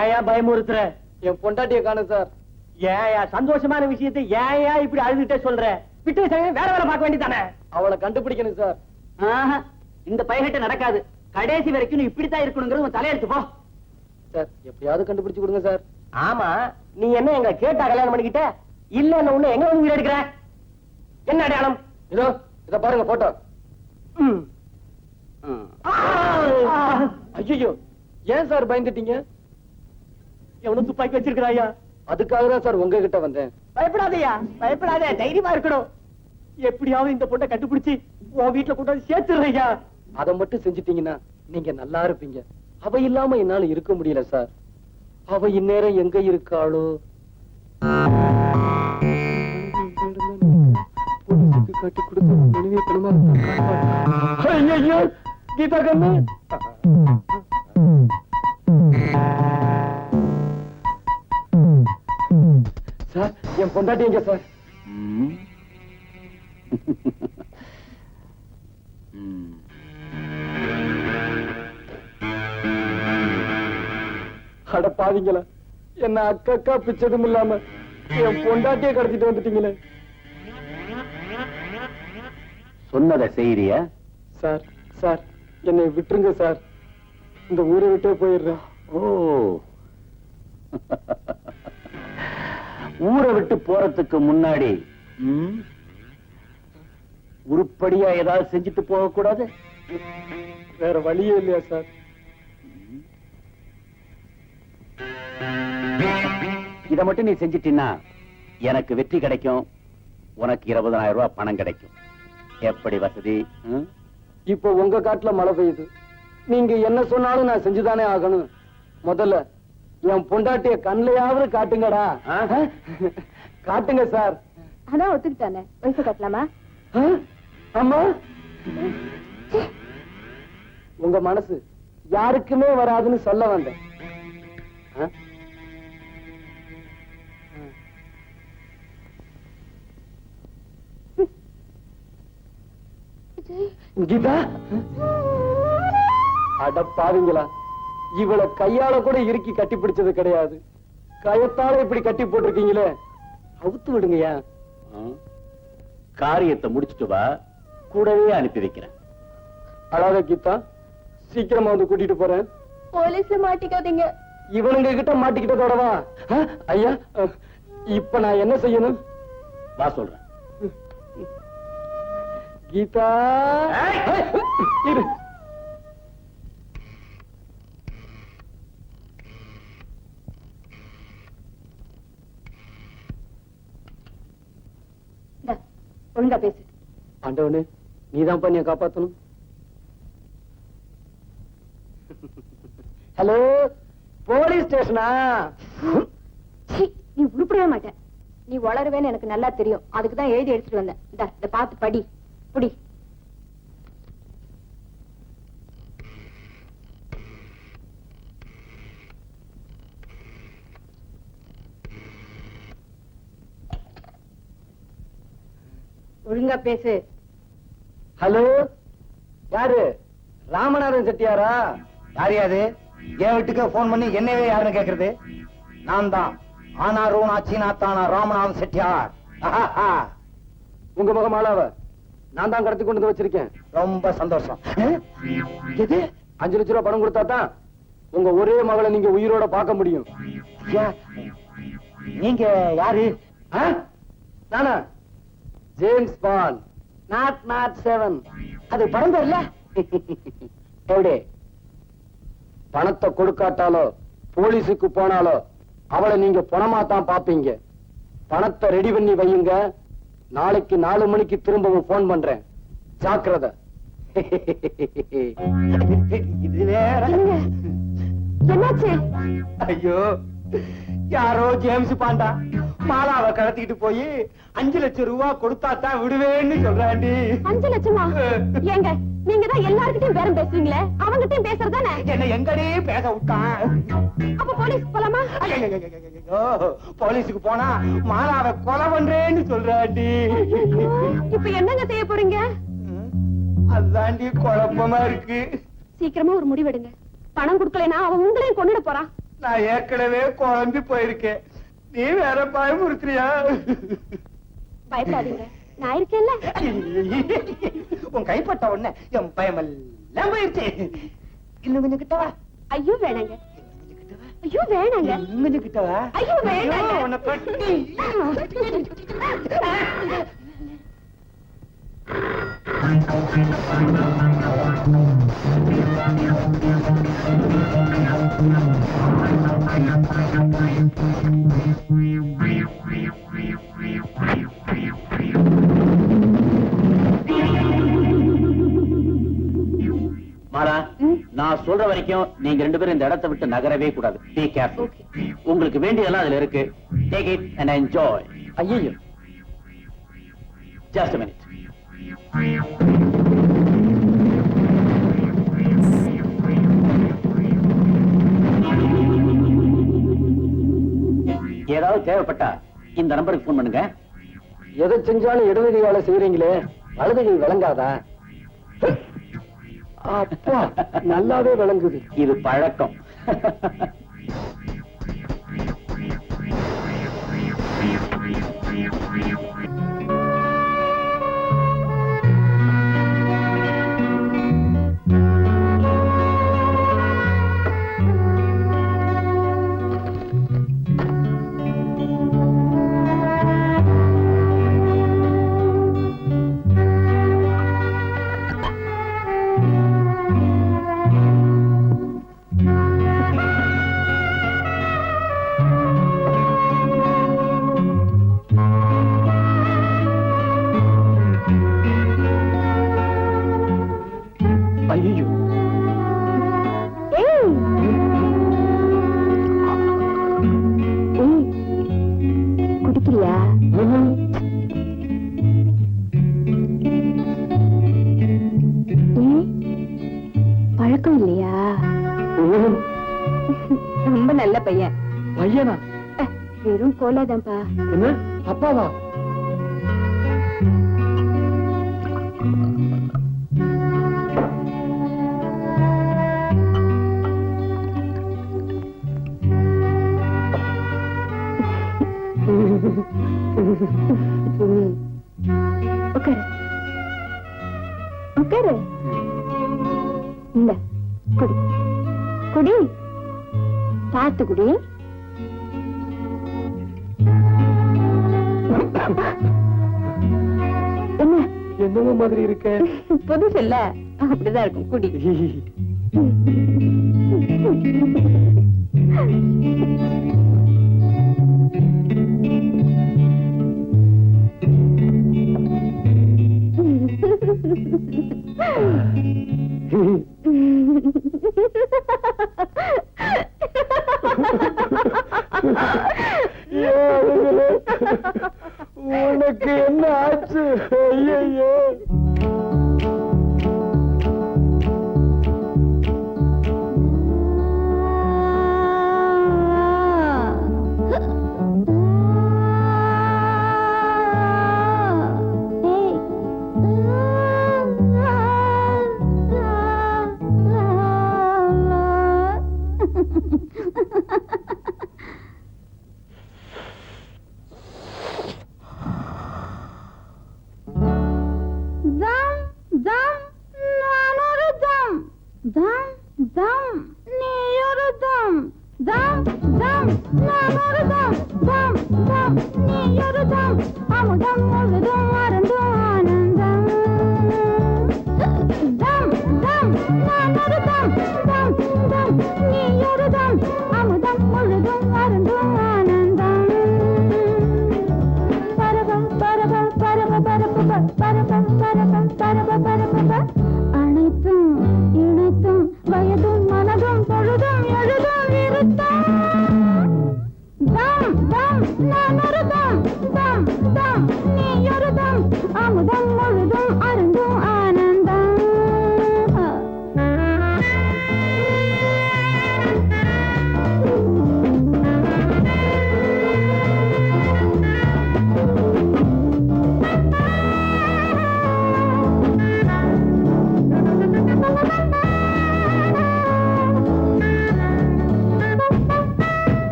ஏயா பயமுறுத்துற? என் பொண்டாட்டிய காணோம் சார். ஏயா சந்தோஷமான விஷயத்தை ஏயா இப்படி அழுதுகிட்டே சொல்ற? விட்டு வேற வேலை பார்க்க வேண்டியதானே? அவளை கண்டுபிடிக்கணும் சார். இந்த பையன்கிட்ட நடக்காது. கடைசி வரைக்கும் நீ இப்படித்தான் இருக்கணுங்கிறது உன் தலையெடுத்து போ. சார், எப்படியாவது கண்டுபிடிச்சு கொடுங்க சார். ஆமா, நீ என்ன எங்க கேட்டா கல்யாணம் பண்ணிக்கிட்ட? இல்ல ஒண்ணு எங்க வந்து வீடு எடுக்கிற? என்ன அடையாளம்? இதோ இத பாருங்க போட்டோ. ஐயோ, ஏன் சார் பயந்துட்டீங்க? எவனும் துப்பாக்கி வச்சிருக்கிறாயா? அதுக்காக தான் சார் உங்ககிட்ட வந்தேன். பயப்படாதயா, பயப்படாத, தைரியமா இருக்கணும். எப்படியாவது இந்த பொண்ணை கண்டுபிடிச்சு உன் வீட்டுல கொண்டாந்து சேர்த்துறையா. அதை மட்டும் செஞ்சிட்டீங்கன்னா நீங்க நல்லா இருப்பீங்க. அவ இல்லாம என்னால இருக்க முடியல சார். அவ இந்நேரம் எங்க இருக்காளோ? போலீஸுக்கு கட்டி கொடுத்த மனைவியை பணமா ஐயோ கீதா கண்ணு. சார் என் பொண்டாட்டி எங்க சார்? அட பாவிங்களா, என்ன அக்கா பிச்சதும் இல்லாம என் பொண்டாட்டியே கடத்திட்டு வந்துட்டீங்களே. சொன்னதை செய்யறியா? சார் சார் என்னை விட்டுருங்க சார். இந்த ஊரை விட்டே போயிடுறேன். ஓ, ஊரை விட்டு போறதுக்கு முன்னாடி உருப்படியா ஏதாவது செஞ்சுட்டு போக கூடாது? வேற வழியே இல்லையா சார்? இத மட்டும் நீ செஞ்சிட்டீன்னா எனக்கு வெற்றி கிடைக்கும், உனக்கு 20,000 ரூபாய் பணம் கிடைக்கும். எப்படி வசதி? இப்போ உங்க காட்டுல மழை பெய்யுது. நீங்க என்ன சொன்னாலும் நான் செஞ்சுதானே ஆகணும். முதல்ல என் பொண்டாட்டிய கண்ணையாவது காட்டுங்கடா. காட்டுங்க சார். அதான் ஒத்துக்கிட்டானே, வயசு கட்டலாமா? அம்மா, உங்க மனசு யாருக்குமே வராதுன்னு சொல்ல வந்தேன். கீதா, அட பாவிங்களா, இவளை கையால கூட இறுக்கி கட்டி பிடிச்சது கிடையாது. கயத்தால இப்படி கட்டி போட்டிருக்கீங்களே, அவுத்து விடுங்கயா. காரியத்தை முடிச்சிட்டு வா, கூடவே அனுப்பி வைக்கிறேன். அழாத கீதா, சீக்கிரமா வந்து கூட்டிட்டு போறேன். போலீஸ்ல மாட்டிக்காதீங்க. இவனுங்க கிட்ட மாட்டிக்கிட்டதோடவா? ஐயா, இப்ப நான் என்ன செய்யணும்? வா சொல்றேன். கீதா, இரு. ஒழுங்கா பேசு. ஆண்டவனே, நீதான் பண்ணிய காப்பாத்தணும். ஹலோ, போலீஸ் ஸ்டேஷனா? நீ உருப்படவே மாட்ட. நீ வளருவேன்னு எனக்கு நல்லா தெரியும். அதுக்குதான் எழுதி எடுத்துட்டு வந்தேன். இத பார்த்து படி. புடி. ஒழுங்கா பேசு. ஹலோ, யாரு? ராமநாதன் செட்டியாரா? யாரையாது? என் வீட்டுக்கு போன் பண்ணி என்னவே யாருன்னு கேக்குறது? நான் தான் ஆனாரும் ஆச்சினாத்தானா ராமநாதன் செட்டியார். உங்க மகன் மாலாவ நான் தான் கடத்தி கொண்டு வந்து வச்சிருக்கேன். ரொம்ப சந்தோஷம். எது? 5 லட்சம் ரூபாய் பணம் கொடுத்தா தான் உங்க ஒரே மகளை நீங்க உயிரோட பார்க்க முடியும். நீங்க யாரு? நானா? James bond, 007. அது படம் இல்ல? எப்படி? பணத்தை கொடுக்காட்டாலோ போலீஸுக்கு போனாலோ அவளை நீங்க பணமா தான் பாப்பீங்க. பணத்தை ரெடி பண்ணி வையுங்க. நாளைக்கு 4 மணிக்கு திரும்பவும் போன் பண்றேன். ஜாக்கிரதை. இது வேற. என்னாச்சு? ஐயோ, யாரோ ஜேம்ஸ் பாண்டா மாலாவை கடத்திட்டு போய் 5 லட்சம் ரூபாய் கொடுத்தா தான் விடுவேன்னு சொல்றாண்டி. 5 லட்சமா? ஏங்க, நீங்க தான் எல்லார்கிட்டயும் பேரம் பேசுவீங்களே, அவங்கிட்டயும் பேசுறதானே? என்ன எங்கடே பேச விட்டான்? அப்ப போலீஸ்க்கு போலாமா? ஐயோ, போலீஸுக்கு போனா மாலாவை கொலை பண்றேன்னு சொல்றாண்டி. இப்ப என்னங்க செய்ய போறீங்க? அதாண்டி குழப்பமா இருக்கு. சீக்கிரமா ஒரு முடிவெடுங்க. பணம் கொடுக்கலைன்னா அவன் உங்களையும் கொன்னுட போறான். நான் ஏற்கனவே குழம்பி போயிருக்கேன். நீ வேற பயமுறுத்துறியா? பயப்படாதீங்க, நான் இருக்கேன்ல. உன் கைப்பட்ட உடனே என் பயமெல்லாம் போயிருச்சு. இன்னும் கொஞ்சம் கிட்டவா? ஐயோ வேணாங்க. ஐயோ வேணாங்க. இன்னும் கொஞ்சம் கிட்டவா? ஐயோ வேணாங்க. உன்னை கட்டி. மாலா, நான் சொல்ற வரைக்கும் நீங்க 2 பேரும் இந்த இடத்தை விட்டு நகரவே கூடாது. Be careful. உங்களுக்கு வேண்டியதெல்லாம் அதுல இருக்கு. Take it and enjoy. ஐயோ, Just a minute. ஏதாவது தேவைப்பட்டா இந்த நம்பருக்கு போன் பண்ணுங்க. எதை செஞ்சாலும் இடது கையால செய்யறீங்களே, வலது கை விளங்காதா? அப்பா, நல்லாவே விளங்குது. இது பழக்கம். ஐயோ, ஏய் குடிக்கிறியா? பழக்கம் இல்லையா? ரொம்ப நல்ல பையன். பையனா? வெறும் கோலாதான்ப்பா. என்ன, அப்பாவா? உட்காரு உட்காரு. இந்த குடி குடி, பார்த்து குடி. என்ன என்னவோ மாதிரி இருக்க. புதுசு இல்ல, அப்படிதான் இருக்கும். குடி. உனக்கு என்ன ஆச்சு? ஐயோ, அனைத்தும் இணைத்தும் வயதும் மனதும் பொழுதும் எழுதும் இருத்தம். தம் தம் நான் ஒரு தம், தம் தம் நீ ஒரு தம், அமுதம்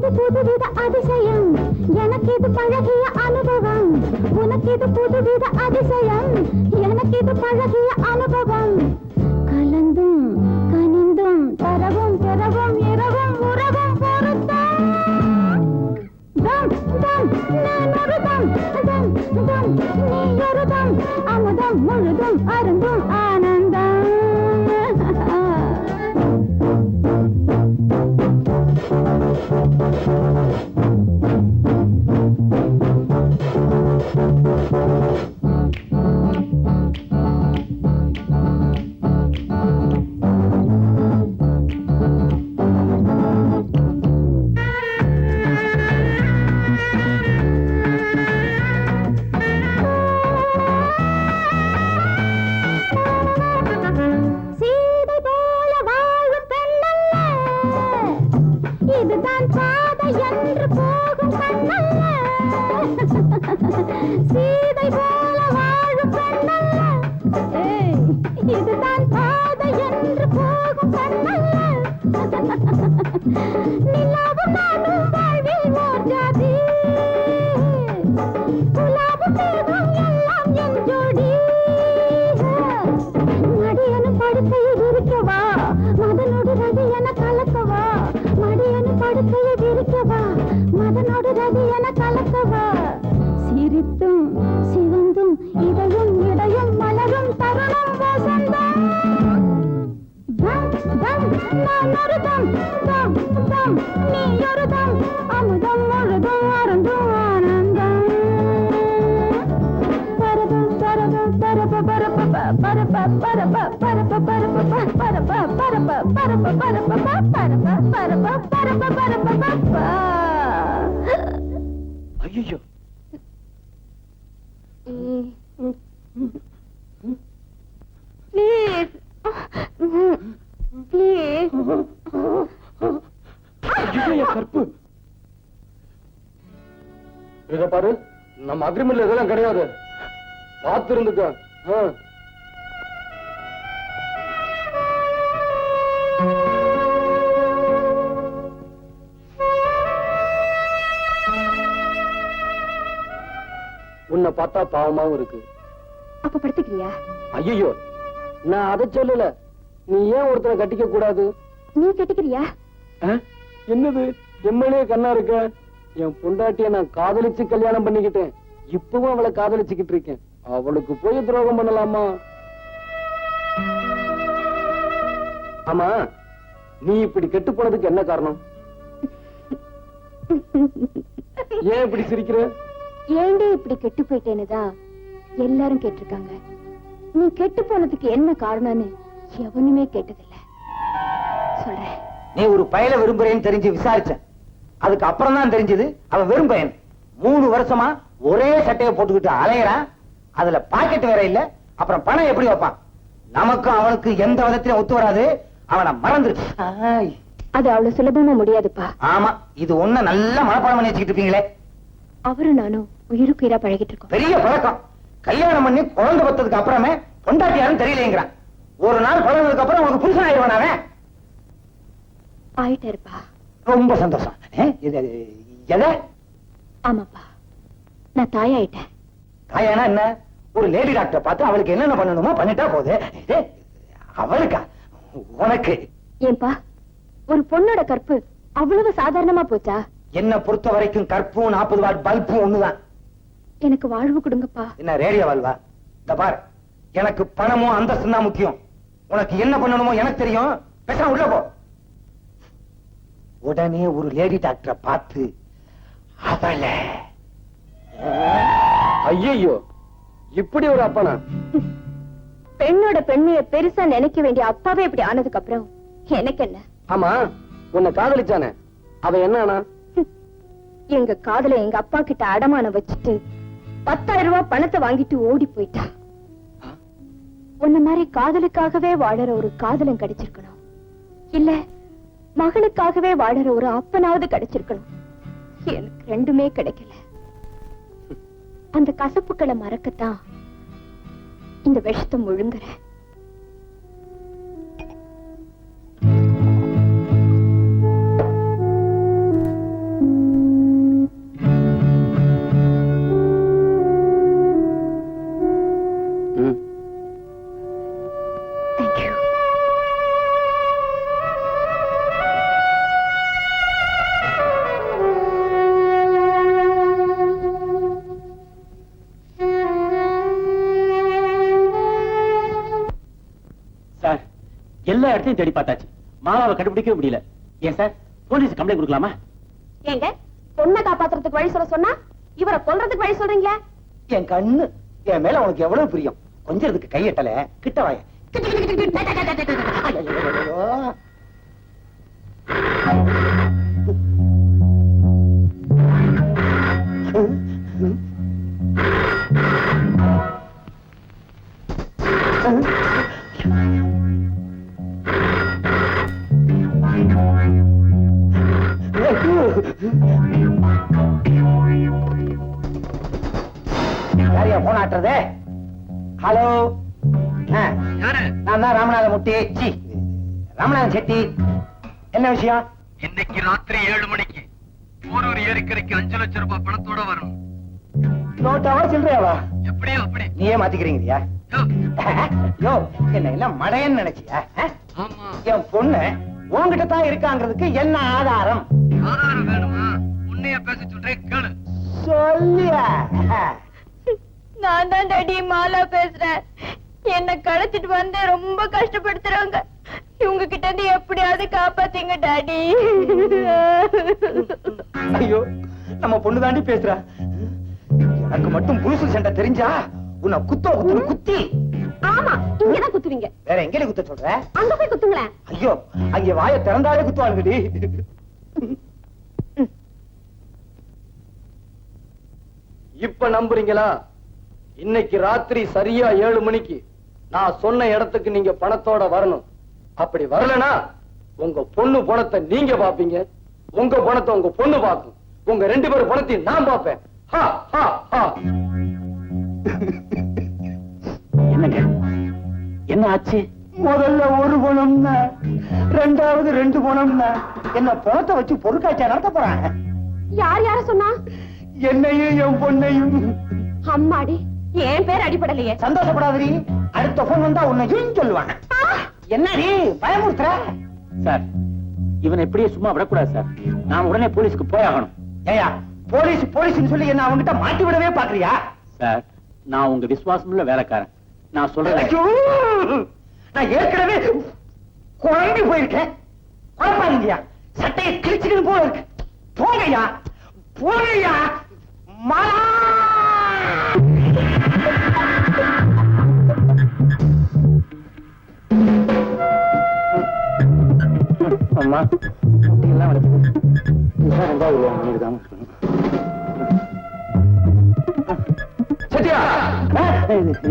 இது புதுவித அதிசயம் எனக்கு இது பழகிய அனுபவம் உனக்கு இது புதுவித அதிசயம் எனக்கு இது பழகிய அனுபவம் கலந்தும் கனிந்தும் தரவும் பெறவும் இரவும் உறவும் பொருத்தம் தம் தம் நான் ஒரு தம் தம் தம் நீ ஒரு தம் அமுதம் முழுதும் அருந்தும் ஆனந்தம் சீதை போல வாழும் பெண்ணல்ல இதுதான் பாதை என்று போகும் கண்ணல்ல சீதை போல வாழும் பெண்ணல்ல இதுதான் பாதை என்று போகும் கண்ணல்ல நிலாவும் நானும் வாழ்வில் ஓர் ஜாதி புலாவும் தேவும் எல்லாம் என் ஜோடி மடியனு படுக்கையில் இருக்கவா மதனோடு ரதி என கலக்கவா மடியனு படுக்கையில் இருக்கவா மதனோடு ரதி என கலக்கவா சிரித்தும் சிவந்தும் இதையும் இடையும் மலரும் தருணம் வசந்தம் தம் தம் நான் ஒரு தம் தம் தம் நீ ஒரு தம் அமுதம் முழுதும் அருந்தும் ஆனந்தம் பரபம் பரபம் பரப பரப பரப பரப பரப பரப பரப பரப பரப பரப பரப பரப பரப பரப ஐயோ ப்ளீஸ் ப்ளீஸ் கற்பு இத பாரு நம்ம அக்ரிமெண்ட்ல இதெல்லாம் கிடையாது பார்த்து இருந்துக்க உன்னை பார்த்தா பாவமாவும் இருக்கு அப்ப படுத்துக்கிறியா ஐயோ நான் அதை சொல்லல நீ ஏன் ஒருத்தரை கட்டிக்க கூடாது நீ கட்டிக்கிறியா என்னது எம்எல்ஏ கண்ணா இருக்க என் பொண்டாட்டிய நான் காதலிச்சு கல்யாணம் பண்ணிக்கிட்டேன் இப்பவும் அவளை காதலிச்சுக்கிட்டு இருக்கேன் அவளுக்கு போய் துரோகம் பண்ணலாமா ஆமா நீ இப்படி கெட்டு போனதுக்கு என்ன காரணம் ஏன் இப்படி சிரிக்கிற ஏண்டே இப்படி கெட்டு போயிட்டேன்னுதான் எல்லாரும் கேட்டிருக்காங்க நீ கெட்டு போனதுக்கு என்ன காரணம்னு எவனுமே கேட்டதில்ல சொல்றேன் நீ ஒரு பயல விரும்புறேன்னு தெரிஞ்சு விசாரிச்சேன் அதுக்கு அப்புறம் தான் தெரிஞ்சது அவன் வெறும் பையன் 3 வருஷமா ஒரே சட்டையை போட்டுக்கிட்டு அலையறான் அதுல பாக்கெட் வேற இல்ல அப்புறம் பணம் எப்படி வைப்பான் நமக்கும் அவனுக்கு எந்த விதத்திலும் ஒத்து வராது அவனை மறந்துருச்சு அது அவ்வளவு சுலபமா முடியாதுப்பா ஆமா இது ஒண்ணு நல்லா மனப்பாடம் பண்ணி வச்சுக்கிட்டு இருப்பீங்களே அவரும் நானும் உயிருக்கு உயிரா பழகிட்டு இருக்கோம் பெரிய பழக்கம் கல்யாணம் பண்ணி குழந்தை பத்ததுக்கு அப்புறமே பொண்டாட்டி யாரும் தெரியலங்கிறான் ஒரு நாள் பழகினதுக்கு அப்புறம் உனக்கு புருஷன் ஆயிடுவான் அவன் ஆயிட்டே இருப்பா ரொம்ப சந்தோஷம் எதை ஆமாப்பா நான் தாயாயிட்டேன் தாயானா என்ன ஒரு லேடி டாக்டர் பார்த்து அவளுக்கு என்னென்ன பண்ணணுமோ பண்ணிட்டா போகுது அவளுக்கா உனக்கு ஏன்பா ஒரு பொண்ணோட கற்பு அவ்வளவு சாதாரணமா போச்சா என்ன பொறுத்த வரைக்கும் கற்பும் 40 வாட் பல்பும் ஒண்ணுதான் எனக்கு வாழ்வு கொடுங்கப்பா என்ன ரேடியோ வாழ்வா இந்த பார் எனக்கு பணமும் அந்தஸ்து தான் முக்கியம் உனக்கு என்ன பண்ணணுமோ எனக்கு தெரியும் பேசாம உள்ள போ உடனே ஒரு லேடி டாக்டரை பார்த்து அவளை ஐயோ இப்படி ஒரு அப்பனா பெண்ணோட பெண்மைய பெருசா நினைக்க வேண்டிய அப்பாவே இப்படி ஆனதுக்கு அப்புறம் எனக்கு என்ன ஆமா உன்னை காதலிச்சானே அவ என்ன எங்க காதல எங்க அப்பா கிட்ட அடமானம் வச்சுட்டு 10,000 ரூபாய் பணத்தை வாங்கிட்டு ஓடி போயிட்டா உன்ன மாதிரி காதலுக்காகவே வாழற ஒரு காதலன் கிடைச்சிருக்கணும் இல்ல மகளுக்காகவே வாழற ஒரு அப்பனாவது கிடைச்சிருக்கணும் எனக்கு ரெண்டுமே கிடைக்கல அந்த கசப்புக்களை மறக்கத்தான் இந்த விஷத்தை முழுங்குறேன் எல்லா இடத்தையும் தேடி பார்த்தாச்சு, மாலாவை கண்டுபிடிக்கவே முடியல. ஏன் சார், போலீஸ் கம்ப்ளைண்ட் கொடுக்கலாமா? ஏங்க பொண்ணை காப்பாத்துறதுக்கு வழி சொல்ல சொன்னா இவரை கொல்றதுக்கு வழி சொல்றீங்களா? என் கண்ணு, என் மேல உனக்கு எவ்வளவு பிரியம். கொஞ்சத்துக்கு கையட்டல, கிட்ட வாய. யாரையா போன் ஆட்டுறது? ஹலோ, நான் தான் ராமநாத முட்டி. ராமநாதன் செட்டி. என்ன விஷயம்? இன்னைக்கு ராத்திரி 7 மணிக்கு போரூர் ஏரிக்கரைக்கு 5 லட்சம் ரூபாய் பணத்தோட வரணும். நோட்டாவா சில்லறையாவா? எப்படியோ அப்படி. நீயே மாத்திக்கிறீங்கயா? யோ, என்ன எல்லாம் மடையன்னு நினைச்சியா? ஆமா, என் பொண்ணு உன்கிட்ட தான் இருக்காங்கிறதுக்கு என்ன ஆதாரம்? ஆதாரம் வேணுமா? உன்னைய பேச சொல்றேன், கேளு. சொல்லியா? நான் தான் டாடி மாலா பேசுறேன். என்ன கடத்திட்டு வந்து ரொம்ப கஷ்டப்படுத்துறாங்க. இவங்க கிட்ட இருந்து எப்படியாவது காப்பாத்தீங்க டாடி. ஐயோ, நம்ம பொண்ணு தாண்டி பேசுறா. எனக்கு மட்டும் புருஷ சண்டை தெரிஞ்சா உன்னை குத்துன்னு குத்தி. ஆமா, இங்கதான் குத்துவீங்க. வேற எங்கேயும் குத்த சொல்ற? அங்க போய் குத்துங்களேன். ஐயோ, அங்க வாயை திறந்தாலே குத்துவானுங்கடி. இப்ப நம்புறீங்களா? இன்னைக்கு ராத்திரி சரியா 7 மணிக்கு நான் சொன்ன இடத்துக்கு நீங்க பணத்தோட வரணும். அப்படி வரலனா உங்க பொண்ணு பணத்தை நீங்க பாப்பீங்க, உங்க பணத்தை உங்க பொண்ணு பாக்கும். உங்க 2 பேரும் பணத்தையும் நான் பாப்பேன். என்னங்க, என்ன ஆச்சு? முதல்ல ஒரு பணம்னா, ரெண்டாவது 2 பணம்னா, என்ன பணத்தை வச்சு பொருட்காட்சியா நடத்த போறாங்க. யார் யார சொன்னா? என்னையும் என் பொண்ணையும். அம்மாடி, என் பேர் அடிப்படலையே. சந்தோஷப்படாதீ, அடுத்த போன் வந்தா உன்னையும் சொல்லுவாங்க. என்னடி பயமுறுத்துற? சார், இவனை எப்படியே சும்மா விடக்கூடாது சார். நான் உடனே போலீஸ்க்கு போய் ஆகணும். ஏயா, போலீஸ் சொல்லி என்ன அவங்கிட்ட மாட்டி விடவே பாக்குறியா? சார், நான் உங்க விசுவாசமுள்ள வேலைக்காரன். நான் சொல்றேன். ஐயோ, நான் ஏற்கனவே குழம்பி போயிருக்கேன். குழப்பாதீங்கயா, சட்டையை கிழிச்சுக்கணும் போல இருக்கு. போங்கய்யா, போங்கய்யா. மாலா, அம்மா, எல்லாம் வலிக்குது. செட்டியா,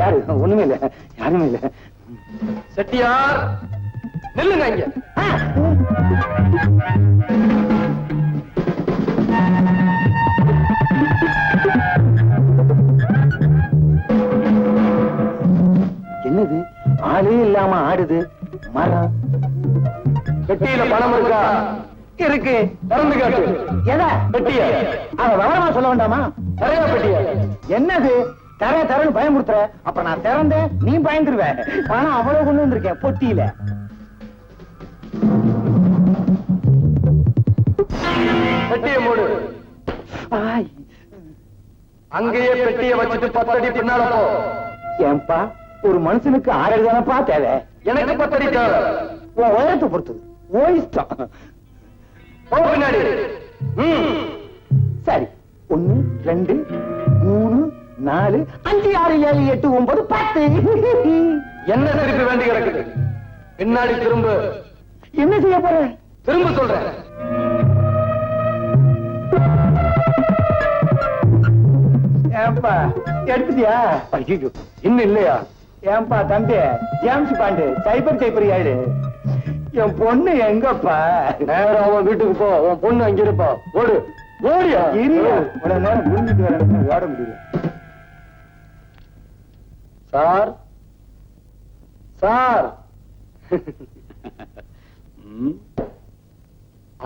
யாரு? ஒண்ணுமே இல்ல, யாருமே இல்ல. செட்டியார், நில்லுங்க இங்க. என்னது ஆளே இல்லாம ஆடுது மரம்? பெட்டியில பணம் இருக்கா? இருக்கு. திறந்து காட்டு. எதை? பெட்டிய. அத விவரமா சொல்ல வேண்டாமா? நிறைய பெட்டிய. என்னது தரன்னு பயமுறுத்துற? அப்ப நான் திறந்தேன், நீ பயந்துருவ. பணம் அவ்வளவு கொண்டு வந்திருக்கேன் பொட்டியில. பெட்டிய மூடு. ஆய், அங்கேயே பெட்டிய வச்சுட்டு 10 அடி பின்னால போ. ஏன்பா, ஒரு மனுஷனுக்கு 6 அடி தானப்பா தேவை? எனக்கு 10 அடி தேவை. உன் உயரத்தை பொறுத்தது, ஓ இஷ்டம். போ பின்னாடி. சரி, 1 2 3 4 5 6 7 8 9 10. என்ன திருப்பி வேண்டி கிடக்குது? பின்னாடி திரும்ப. என்ன செய்ய போற? திரும்ப சொல்றேன். ஏன்பா எடுத்துட்டியா? ஐயோ, இன்னும் இல்லையா? ஏன்பா தம்பி, ஜேம்ஸ் பாண்டு சைபர் ஆயிடு. என் பொண்ணு எங்கப்பா? நேரம் அவன் வீட்டுக்கு போ. உன் பொண்ணு அங்க இருப்பா. ஓடு, ஓடியா. இவ்வளவு நேரம் புரிஞ்சுட்டு வர ஓட முடியல. சார், சார்,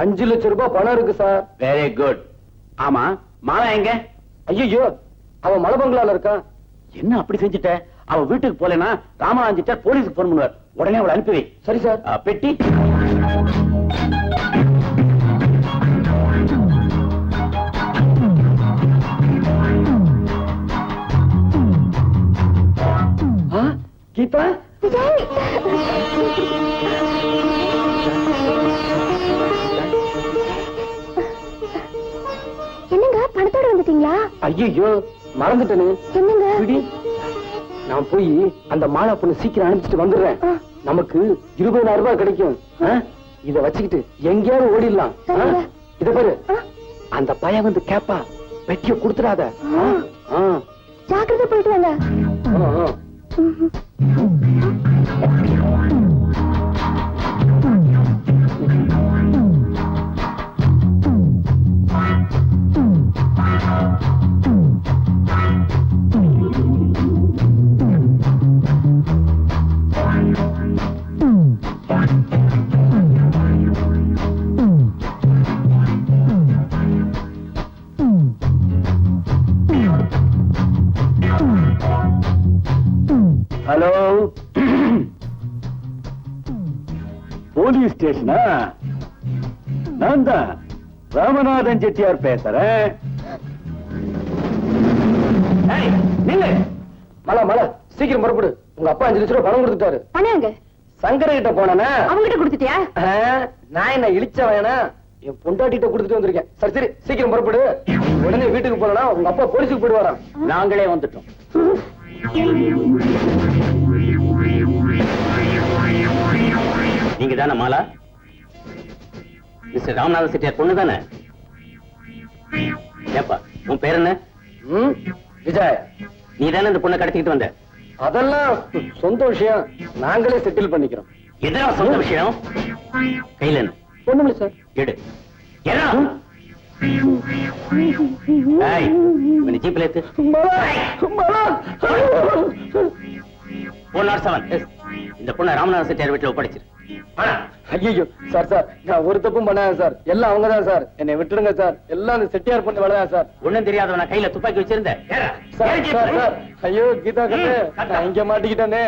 5 லட்சம் ரூபாய் பணம் இருக்கு சார். Very good. ஆமா, மாலா எங்க? ஐயோ, அவன் மலை பங்களால இருக்கான். என்ன அப்படி செஞ்சுட்ட? அவ வீட்டுக்கு போலனா ராமராஜிட்டார் போலீஸுக்கு போன் பண்ணுவார். உடனே அவளை அனுப்பி வை. சரி சார். பெட்டி. கீதா, ஐயோ மறந்துட்டேனே. என்னங்க பிடி. நான் போய் அந்த மாலா பொண்ணு சீக்கிரம் அனுப்பிச்சிட்டு வந்துடுறேன். நமக்கு 20,000 ரூபாய் கிடைக்கும். இத வச்சுக்கிட்டு எங்கேயாவது ஓடிடலாம். இத பாரு, அந்த பையன் வந்து கேப்பா, வெட்டிய கொடுத்துடாத. ஜாக்கிரதை போயிட்டு வாங்க. ஹலோ, போலீஸ் ஸ்டேஷனா? நான் தான் ராமநாதன் செட்டியார் பேசுறேன். மலா மலா, சீக்கிரம் புறப்படு. உங்க அப்பா 5 லட்சம் ரூபாய் பணம் கொடுத்துட்டாரு. பணங்க சங்கர கிட்ட போனா அவங்கிட்ட கொடுத்துட்டியா? நான் என்ன இழிச்ச வேணா, என் பொண்டாட்டிட்ட கொடுத்துட்டு வந்திருக்கேன். சரி சரி, சீக்கிரம் புறப்படு. உடனே வீட்டுக்கு போனா உங்க அப்பா போலீஸுக்கு போயிடுவாராம். நாங்களே வந்துட்டோம். நீங்க தானே மாலா? மிஸ்டர் ராமநாத செட்டியார் பொண்ணு தானே? ஏப்பா, உன் பேர் என்ன? விஜய். நீ தானே இந்த பொண்ணை கடத்திக்கிட்டு வந்த? அதெல்லாம் சொந்த விஷயம், நாங்களே செட்டில் பண்ணிக்கிறோம். எதனா சொந்த விஷயம்? கையில என்ன? ஒண்ணுமில்ல சார். எடு. ஜீப்ல ஏத்து. 407. இந்த பொண்ணை ராமநாத செட்டியார் வீட்டுல ஒப்படைச்சிரு. ஐயோ சார், சார் நான் ஒரு தப்பும் பண்ணாத சார். எல்லாம் அவங்கதான் சார். என்னை விட்டுருங்க சார். எல்லாம் அந்த செட்டியார் பண்ண வேலைதான் சார். ஒண்ணும் தெரியாதவன கையில துப்பாக்கி வச்சிருந்தேன். சார் சார் சார், ஐயோ கீதா கண்ணு, நான் இங்க மாட்டிக்கிட்டேனே.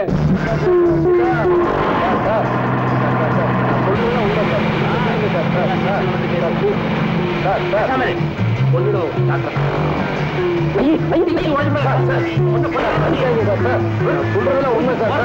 உண்மை சார்.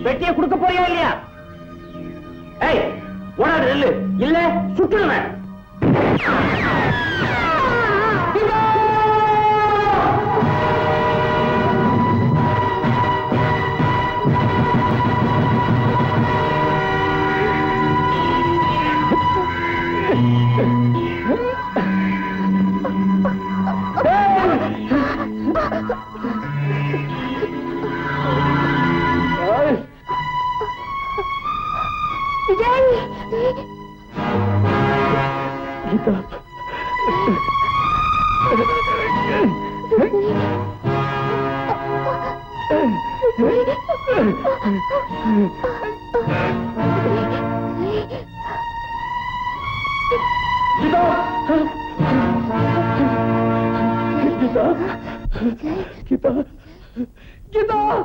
பெட்டியை கொடுக்க போறியா இல்லையா? ஏய், ஓடாது நெல்லு. இல்ல சுட்டுடுவேன். Gita.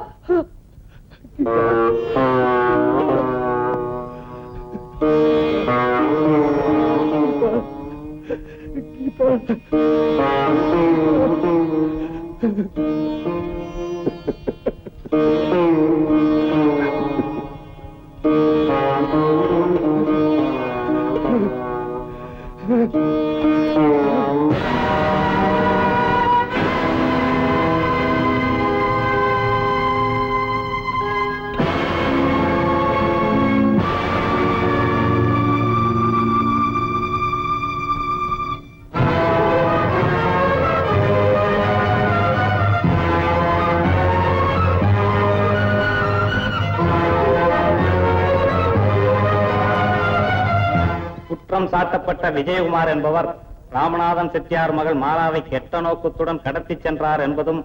குற்றம் சாட்டப்பட்ட விஜயகுமார் என்பவர் ராமநாதன் செட்டியார் மகள் மாலாவை கெட்ட நோக்கத்துடன் கடத்திச் சென்றார் என்பதும்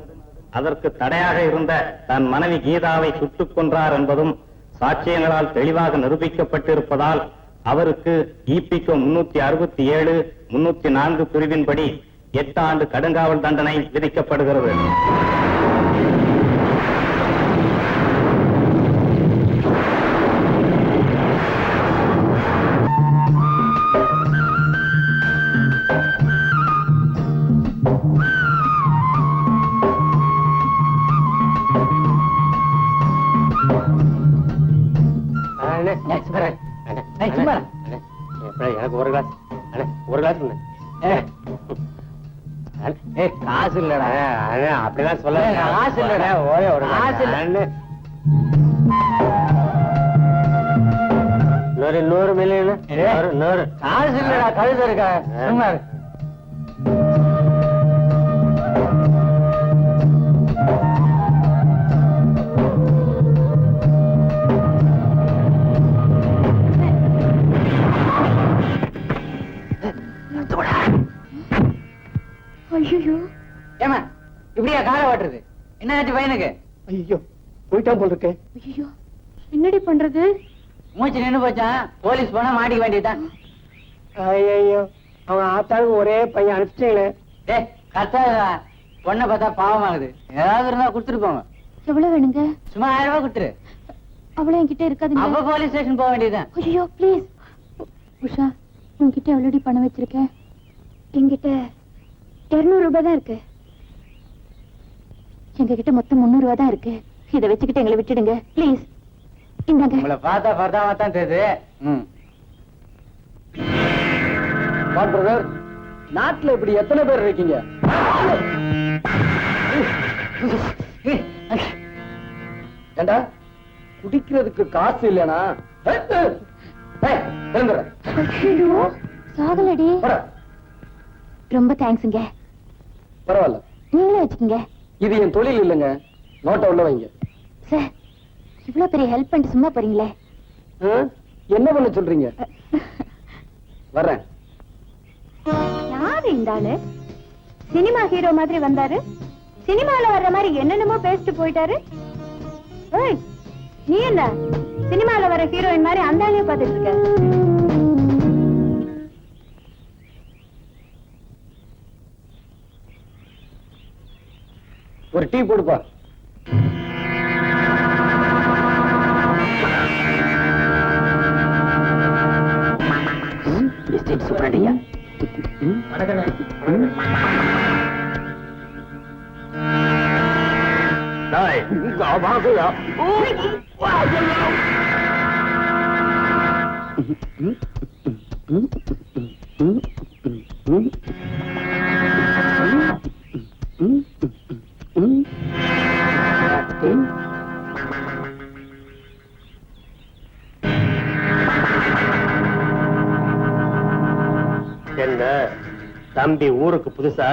அதற்கு தடையாக இருந்த தன் மனைவி கீதாவை சுட்டுக் கொன்றார் என்பதும் சாட்சியங்களால் தெளிவாக நிரூபிக்கப்பட்டிருப்பதால் அவருக்கு இபிகோ 367, 304 பிரிவின்படி 8 ஆண்டு கடுங்காவல் தண்டனை விதிக்கப்படுகிறது. எனக்கு ஒரு கிளாஸ் ஒரு கிளாஸ் காசு இல்லடா அப்படிலாம் சொல்ல காசு இல்லடா ஒரே ஒரு காசு இல்ல 100 மில்லியன் 100 காசு இல்லடா கழுத இருக்கா சும்மா ஏமா இப்படியா காரை ஓட்டுறது? என்ன ஆச்சு பையனுக்கு? ஐயோ போயிட்டான் போல் இருக்கேன். ஐயோ என்னடி பண்றது? மூச்சு நின்னு போச்சான். போலீஸ் போனா மாட்டிக்க வேண்டியதுதான். ஐயோ அவன் ஆத்தாளுக்கு ஒரே பையன் அனுப்பிச்சிட்டீங்களே. டேய் கத்தாதடா. பொண்ணை பார்த்தா பாவமாகுது. ஏதாவது இருந்தா கொடுத்துட்டு போங்க. எவ்வளவு வேணுங்க? சும்மா 1000 ரூபாய் கொடுத்துரு. அவ்வளவு என்கிட்ட இருக்காதுங்க. அப்ப போலீஸ் ஸ்டேஷன் போக வேண்டியதுதான். ஐயோ ப்ளீஸ். உஷா உன்கிட்ட எவ்வளவு பணம் வச்சிருக்கேன்? என்கிட்ட 200 ரூபாய் தான் இருக்கு. எங்க கிட்ட மொத்தம் 300 ரூபாய் தான் இருக்கு. இதை வச்சுக்கிட்டு எங்களை விட்டுடுங்க ப்ளீஸ். இந்தாங்க. உங்களை பார்த்தா பரதாமா தான் தெரியுது. பிரதர் நாட்டுல இப்படி எத்தனை பேர் இருக்கீங்க? ஏண்டா குடிக்கிறதுக்கு காசு இல்லனா? சாகலடி. ரொம்ப தேங்க்ஸ்ங்க. பரவாயில்ல நீங்களே வச்சுக்கோங்க. இது என் தொழில் இல்லைங்க. நோட்டை உள்ள வைங்க. சார் இவ்வளவு பெரிய ஹெல்ப் பண்ணிட்டு சும்மா போறீங்களே. என்ன பண்ண சொல்றீங்க? வர்றேன். யாரு இந்த ஆளு? சினிமா ஹீரோ மாதிரி வந்தாரு. சினிமால வர்ற மாதிரி என்னென்னமோ பேசிட்டு போயிட்டாரு. ஏய் நீ என்ன சினிமால வர ஹீரோயின் மாதிரி அந்த ஆளையே பார்த்துட்டு இருக்க? ஒரு டீ போடுப்பா. சுப்ரண்டியா என்ன தம்பி ஊருக்கு புதுசா?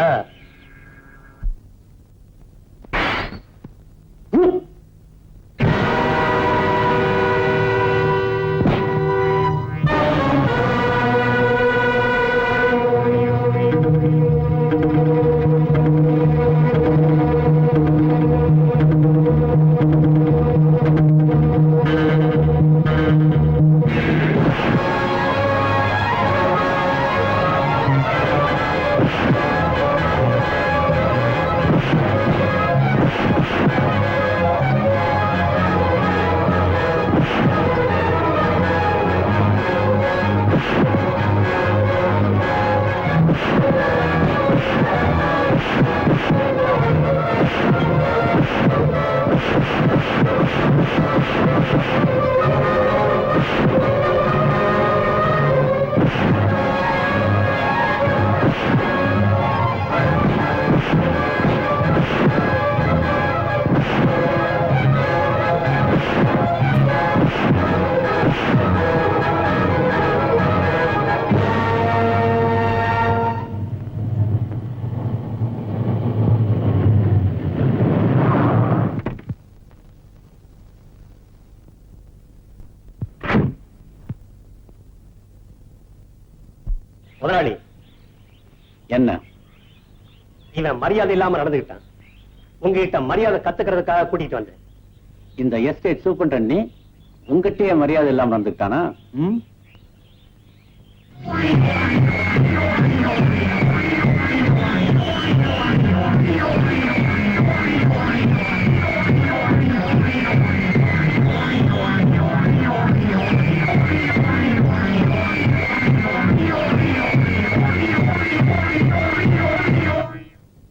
முதலாளி, என்ன? இவன் மரியாதை இல்லாம நடந்துகிட்டான். உங்ககிட்ட மரியாதை கத்துக்கிறதுக்காக கூட்டிட்டு வந்தேன். இந்த எஸ்டேட் சூப்பரண்ட் உங்ககிட்டயே மரியாதை இல்லாம நடந்துட்டானா?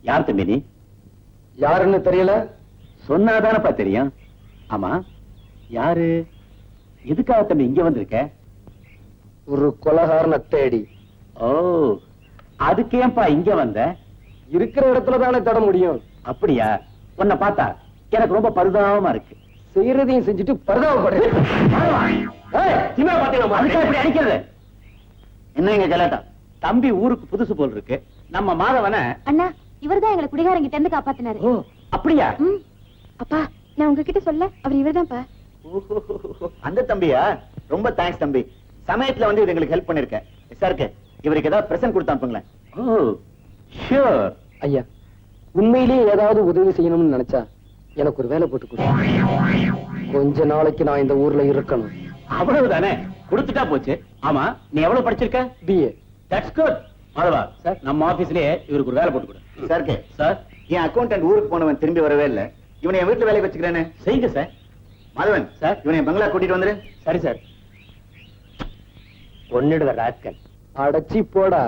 யார் தம்பி நீ? யாருன்னு தெரியல. சொன்னாதானப்பா தெரியும். ஆமா, யாரு? எதுக்காக தம்பி இங்க வந்திருக்க? ஒரு கொலகாரனை தேடி. ஓ, அதுக்கு ஏன்பா இங்க வந்த? இருக்கிற இடத்துல தானே தட முடியும். அப்படியா? உன்னை பார்த்தா எனக்கு ரொம்ப பரிதாபமா இருக்கு. செய்யறதையும் செஞ்சுட்டு பரிதாபப்படுறேன். அதுக்காக இப்படி அடிக்கிறது? என்னங்க கலாட்டா? தம்பி ஊருக்கு புதுசு போல் இருக்கு. நம்ம மாதவன அண்ணா, இவர்தான் எங்களை குடிகாரங்கிட்ட இருந்து காப்பாத்தினாரு. ஓ, அப்படியா? அப்பா, நான் உங்ககிட்ட சொல்ல, அவர் இவர்தான்ப்பா. அந்த தம்பியா? ரொம்ப தேங்க்ஸ் தம்பி. சமயத்துல வந்து இவர் எங்களுக்கு ஹெல்ப் பண்ணிருக்கேன். சாருக்கு இவருக்கு ஏதாவது பிரசன்ட் கொடுத்து அனுப்புங்களேன். ஓ, ஷூர். ஐயா, உண்மையிலேயே ஏதாவது உதவி செய்யணும்னு நினைச்சா எனக்கு ஒரு வேலை போட்டு கொடு. கொஞ்ச நாளைக்கு நான் இந்த ஊர்ல இருக்கணும். அவ்வளவுதானே, கொடுத்துட்டா போச்சு. ஆமா, நீ எவ்வளவு படிச்சிருக்க? BA. That's good. Madhava sir, நம்ம ஆபீஸ்லயே இவருக்கு ஒரு வேலை போட்டு கொடு. சாருக்கு சார், என் அக்கௌண்டன்ட் ஊருக்கு போனவன் திரும்பி வரவே இல்ல. இவனை என் வீட்டுல வேலைக்கு வச்சுக்கிறேன்னு. செய்யுங்க சார். மாதவன் சார், இவனை என் பங்களா கூட்டிட்டு வந்துரு. சரி சார். ஒன்னிடுவ ராஸ்கல். அடைச்சி போடா.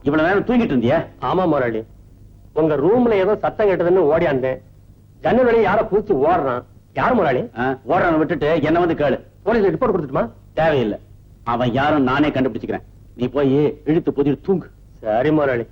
இவ்வளவு நேரம் தூங்கிட்டு இருந்தியா? ஆமா முதலாளி, உங்க ரூம்ல ஏதோ சத்தம் கேட்டதுன்னு ஓடியாந்தேன். ஜன்னல் வழியா யாரோ பூச்சி ஓடுறான். யார் முதலாளி? ஓடுறவனை விட்டுட்டு என்ன வந்து கேளு. போலீஸ் ரிப்போர்ட் கொடுத்துட்டுமா? தேவையில்லை, அவன் யாரும் நானே கண்டுபிடிச்சுக்கிறேன். நீ போய் இழுத்து புதிர் தூங்கு. சரி முதலாளி.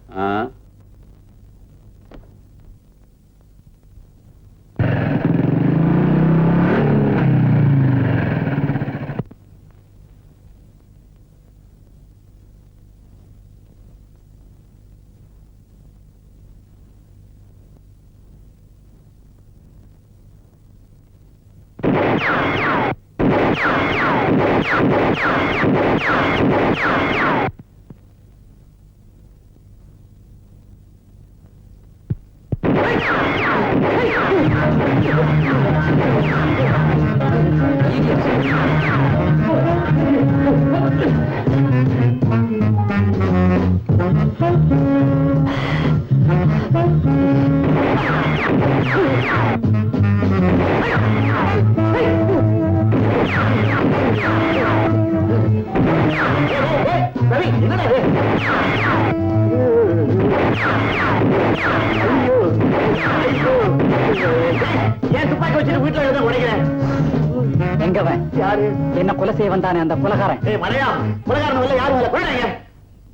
எங்கவன்? யாரு? என்ன கொலை செய்ய வந்தானே அந்த கொலகாரன். மலையா கொலகாரன் யாரு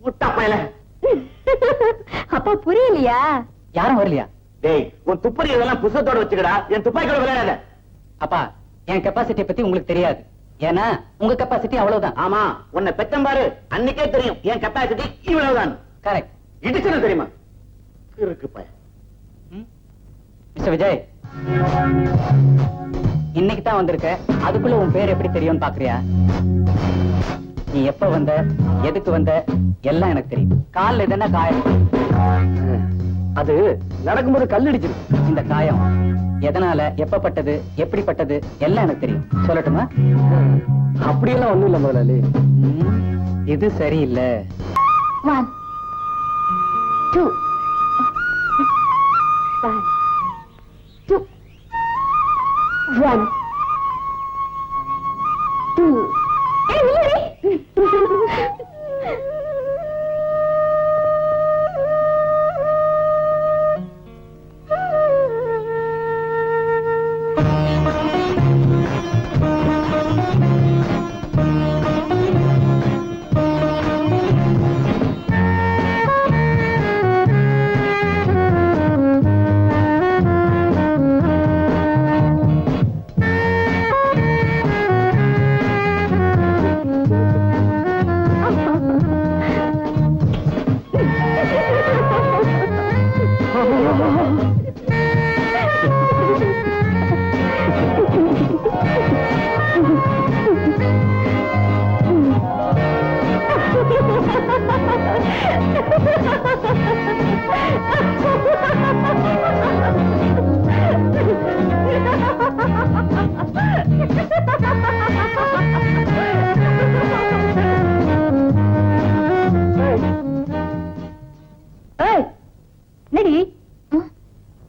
முட்டா பயல அப்பா புரியலையா? யாரும் வரலையா? டேய் உன் துப்பறி இதெல்லாம் புத்தகத்தோட வச்சுக்கடா, என் துப்பாக்கியோட விளையாடாத. அப்பா, என் கெப்பாசிட்டியை பத்தி உங்களுக்கு தெரியாது. ஏன்னா உங்க கெப்பாசிட்டி அவ்வளவுதான். ஆமா, உன்னை பெத்தம் பாரு, அன்னைக்கே தெரியும் என் கெப்பாசிட்டி இவ்வளவுதான். கரெக்ட். இடிச்சது தெரியுமா? இருக்கு பையன். மிஸ்டர் விஜய், இன்னைக்கு தான் வந்திருக்க, அதுக்குள்ள உன் பேர் எப்படி தெரியும்னு பாக்குறியா? நீ எப்ப வந்த, எதுக்கு வந்த, எல்லாம் எனக்கு தெரியும். கால்ல எதுனா காயம், அது நடக்கும்போது கல்லடிச்சு. இந்த காயம் எதனால, எப்பப்பட்டது, எப்படிப்பட்டது, எல்லாம் எனக்கு தெரியும். சொல்லட்டுமா? அப்படியெல்லாம் ஒண்ணும் இல்ல முதலாளி. இது சரியில்லை. 1 2 1 2 1 2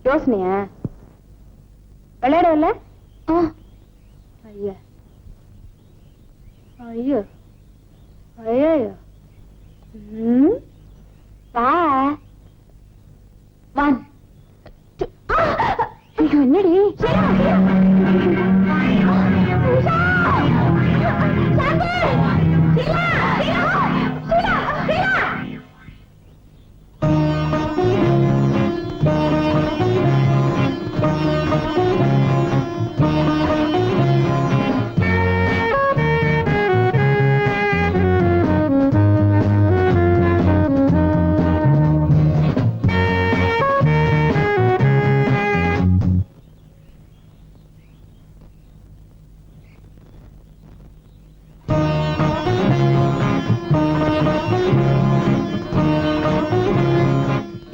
யோசனையா? விளையாடல? ஐயா ஐயோ ஐயோ வா 1 2 ஐயோ என்னடி?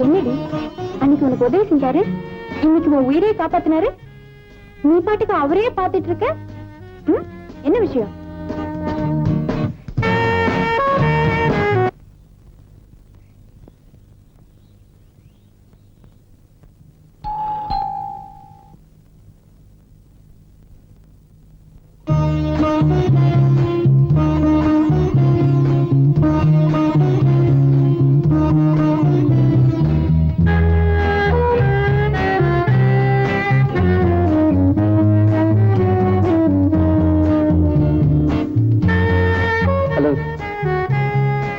என்னடி அன்னைக்கு உனக்கு உதவி செஞ்சாரு, இன்னைக்கு உன் உயிரையே காப்பாத்தினாரு, நீ பாட்டுக்கு அவரையே பாத்துட்டு இருக்க. என்ன விஷயம்?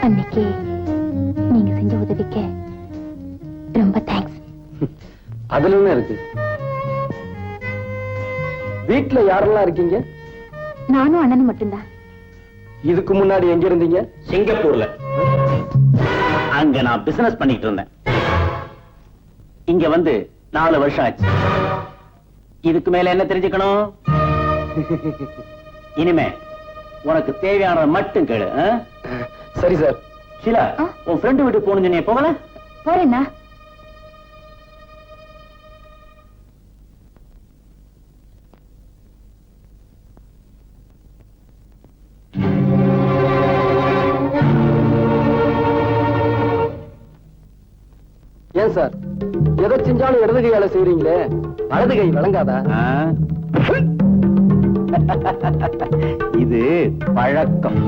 அன்னைக்கு நீங்க செஞ்ச உதவிக்கு ரொம்ப தேங்க்ஸ். அதுல என்ன இருக்கு? வீட்டுல யாரெல்லாம் இருக்கீங்க? நானும் அண்ணனும் மட்டும்தான். இதுக்கு முன்னாடி எங்க இருந்தீங்க? சிங்கப்பூர்ல. அங்க நான் பிசினஸ் பண்ணிட்டு இருந்தேன். இங்க வந்து 4 வருஷம் ஆச்சு. இதுக்கு மேல என்ன தெரிஞ்சுக்கணும்? இனிமே உனக்கு தேவையானதை மட்டும் கேளு. சரி சார். ஷீலா, உன் ஃப்ரெண்டு வீட்டுக்கு போகணும்னு சொன்னியே, போகல? போறேன்னா? ஏன் சார், எதை செஞ்சாலும் இடது கையால செய்றீங்களே, வலது கை வழங்காதா? இது பழக்கம்.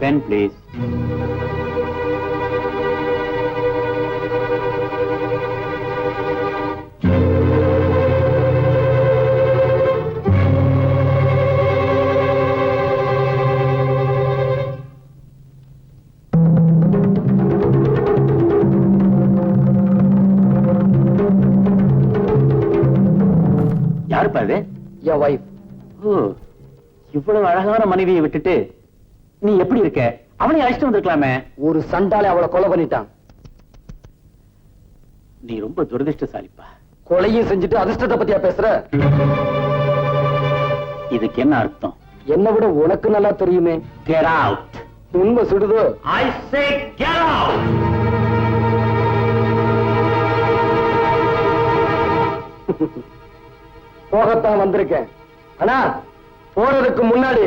Pen please. யாருப்பா அது? என் வைஃப். ஓ, இவ்வளவு அழகான மனைவியை விட்டுட்டு நீ எப்படி இருக்க? அவனை அழைச்சிட்டு வந்திருக்கலாமே. ஒரு சண்டாளி அவளை கொலை பண்ணிட்டான். நீ ரொம்ப துரதிருஷ்டசாலிப்பா. கொலையும் செஞ்சுட்டு அதிர்ஷ்டத்தை பத்தியா பேசுற? இதுக்கு என்ன அர்த்தம்? என்னை விட உனக்கு நல்லா தெரியுமே. Get out. உண்மை சுடுதோ? I say get out. போகத்தான் வந்திருக்கேன். ஆனா போறதுக்கு முன்னாடி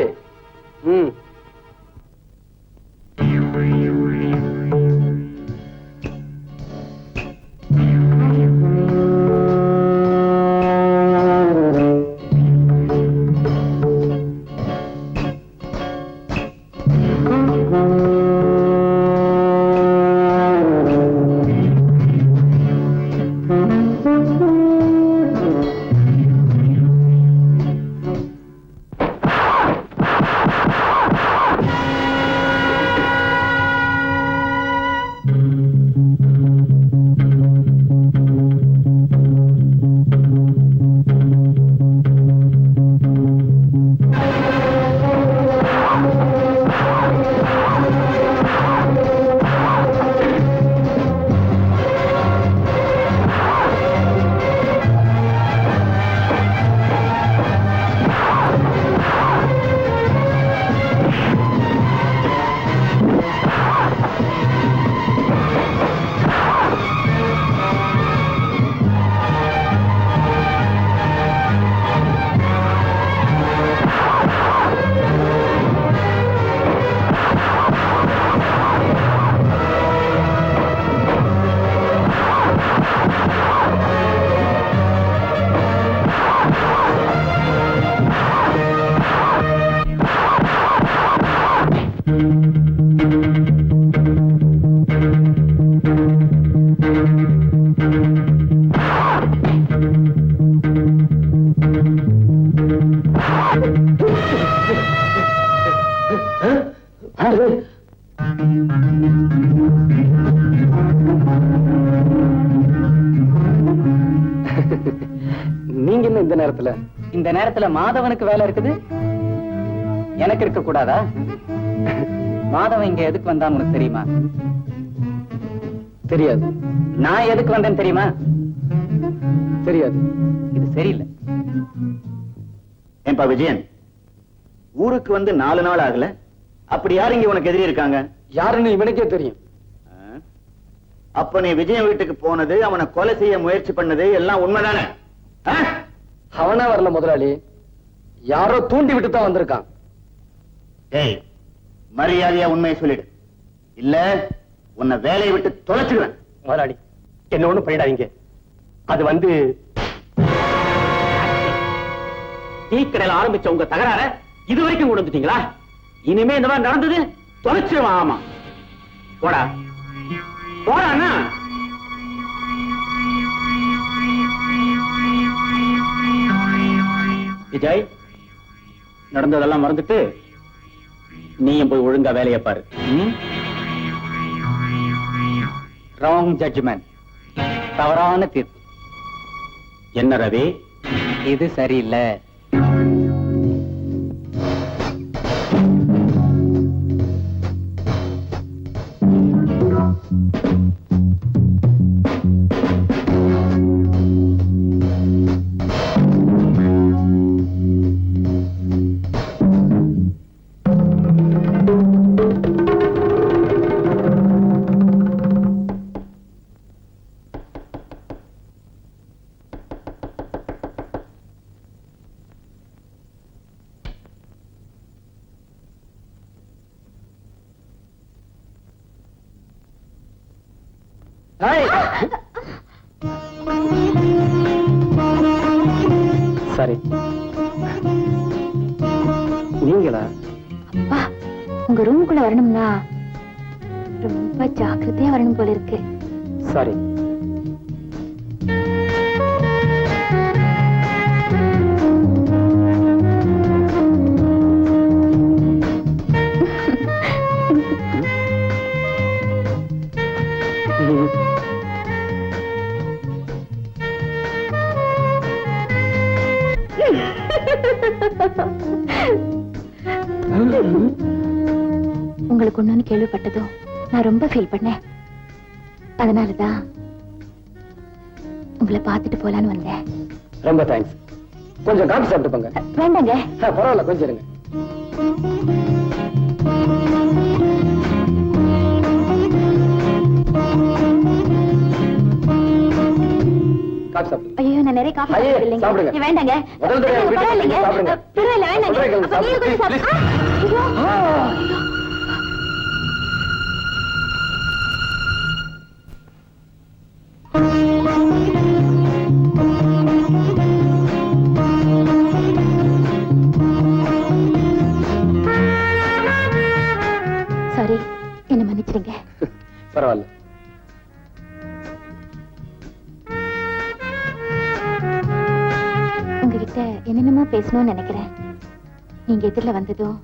நீங்க என்ன இந்த நேரத்துல? இந்த நேரத்துல மாதவனுக்கு வேலை இருக்குது, எனக்கு இருக்க கூடாதா? மாதவன் இங்க எதுக்கு வந்தான் உனக்கு தெரியுமா? தெரியாது. நான் எதுக்கு வந்தேன்னு தெரியுமா? தெரியாது. இது சரியில்லை. ஏன்பா விஜயன், ஊருக்கு வந்து 4 நாள் ஆகல, அப்படி யாரு இங்க உனக்கு எதிரி இருக்காங்க? யாருன்னு இவனுக்கே தெரியும். அப்ப நீ விஜயன் வீட்டுக்கு போனது, அவனை கொலை செய்ய முயற்சி பண்ணது எல்லாம் உண்மைதானே? அவனா வரல முதலாளி, யாரோ தூண்டி விட்டு தான் வந்திருக்கான். ஏய், மரியாதையா உண்மையை சொல்லிடு, இல்ல உன்னை வேலையை விட்டு தொலைச்சிடுவேன். முதலாளி, என்ன ஒண்ணும் பண்ணிடாதீங்க. அது வந்து டீக்கடையில் ஆரம்பிச்ச உங்க தகராற இது வரைக்கும் கொண்டு வந்துட்டீங்களா? இனிமே இந்த மாதிரி நடந்தது தொலைச்சிருவான். ஆமா, போடா போடா. விஜய், நடந்ததெல்லாம் மறந்துட்டு நீயும் போய் ஒழுங்கா வேலையை பாரு. ராங் ஜட்ஜ்மெண்ட், தவறான தீர்ப்பு. என்ன ரவி, இது சரியில்லை. சரி, நீங்களா? அப்பா, உங்க ரூமுக்குள்ள வரணும்னா ரொம்ப ஜாக்கிரதையா வரணும் போல இருக்கு. சரி. உங்களுக்கு ஒண்ணுன்னு கேள்விப்பட்டதும் நான் ரொம்ப ஃபீல் பண்ணேன். அதனாலதான் உங்களை பார்த்துட்டு போலான்னு வந்தேன். ரொம்ப தேங்க்ஸ். கொஞ்சம் காஃபி சாப்பிட்டு போங்க. வேண்டாங்க. பரவாயில்ல, கொஞ்சம் இருங்க. காஃபி சாப்பிடுங்க. ஐயோ, நான் நிறைய காஃபி ஐயே, சாப்பிடலைங்க. சாப்பிடுங்க. நீ வேண்டாங்க. முதல் தடவை வீட்டுக்கு பரவாயில்லைங்க. சாப்பிடுங்க. பரவாயில்ல, வேண்டாங்க. சொல்றேன், அப்ப நீங்க கொஞ்சம் சாப்பிடுங்க. சாப்பிடு. ஐயோ. சாரி, என்ன மன்னிச்சிடுங்க. பரவாயில்ல. உங்ககிட்ட என்னென்னமோ பேசணும்னு நினைக்கிறேன். நீங்க எதிரில வந்ததும்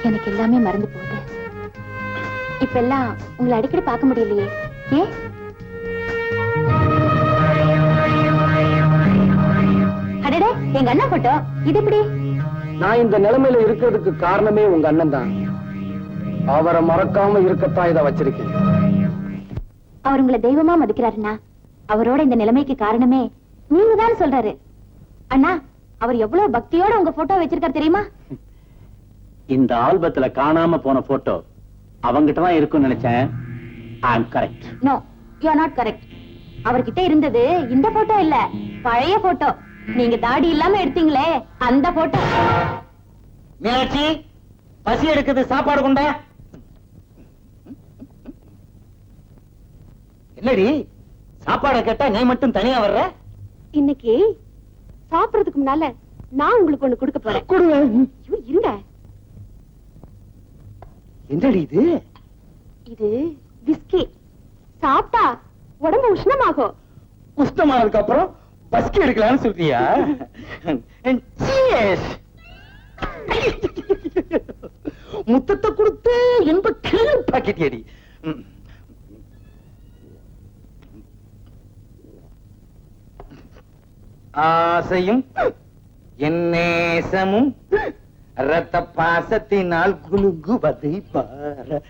எனக்கு எல்லாமே மறந்து போகுது. இப்ப எல்லாம் உங்களை அடிக்கடி பார்க்க முடியலையே, ஏன்? அடடே, எங்க அண்ணா போட்டோ இது எப்படி? நான் இந்த நிலைமையில இருக்கிறதுக்கு காரணமே உங்க அண்ணன் தான். அவரை மறக்காம இருக்கத்தான் இதை வச்சிருக்கேன். அவர் உங்களை தெய்வமா மதிக்கிறாருன்னா அவரோட இந்த நிலைமைக்கு காரணமே நீங்க தான் சொல்றாரு. அண்ணா, அவர் எவ்வளவு பக்தியோட உங்க போட்டோ வச்சிருக்காரு தெரியுமா? இந்த ஆல்பத்துல காணாம போன போட்டோ அவங்கிட்ட தான் இருக்கும்னு நினைச்சேன். I am correct. No, you are not correct. அவர்கிட்ட இருந்தது இந்த போட்டோ இல்ல, பழைய போட்டோ. நீங்க தாடி இல்லாம எடுத்தீங்களே அந்த போட்டோ. மீனாட்சி, பசி எடுக்குது, சாப்பாடு கொண்டா. என்னடி சாப்பாடை கேட்டா நீ மட்டும் தனியா வர்ற? இன்னைக்கு சாப்பிடுறதுக்கு முன்னால நான் உங்களுக்கு ஒண்ணு கொடுக்க போறேன். கொடுங்க. ஐயோ, இருங்க. என்னடி இது? இது விஸ்கி. சாப்பிட்டா உடம்பு உஷ்ணமாகும். உஷ்ணமானதுக்கு அப்புறம் பஸ்கி எடுக்கலாம்னு சொல்றியா? Cheers. முத்தத்தை கொடுத்து என்ப கிளி பாக்கெட் அடி. ஆசையும் என் நேசமும் ரத்த பாசத்தினால் குலுங்குவதை பார.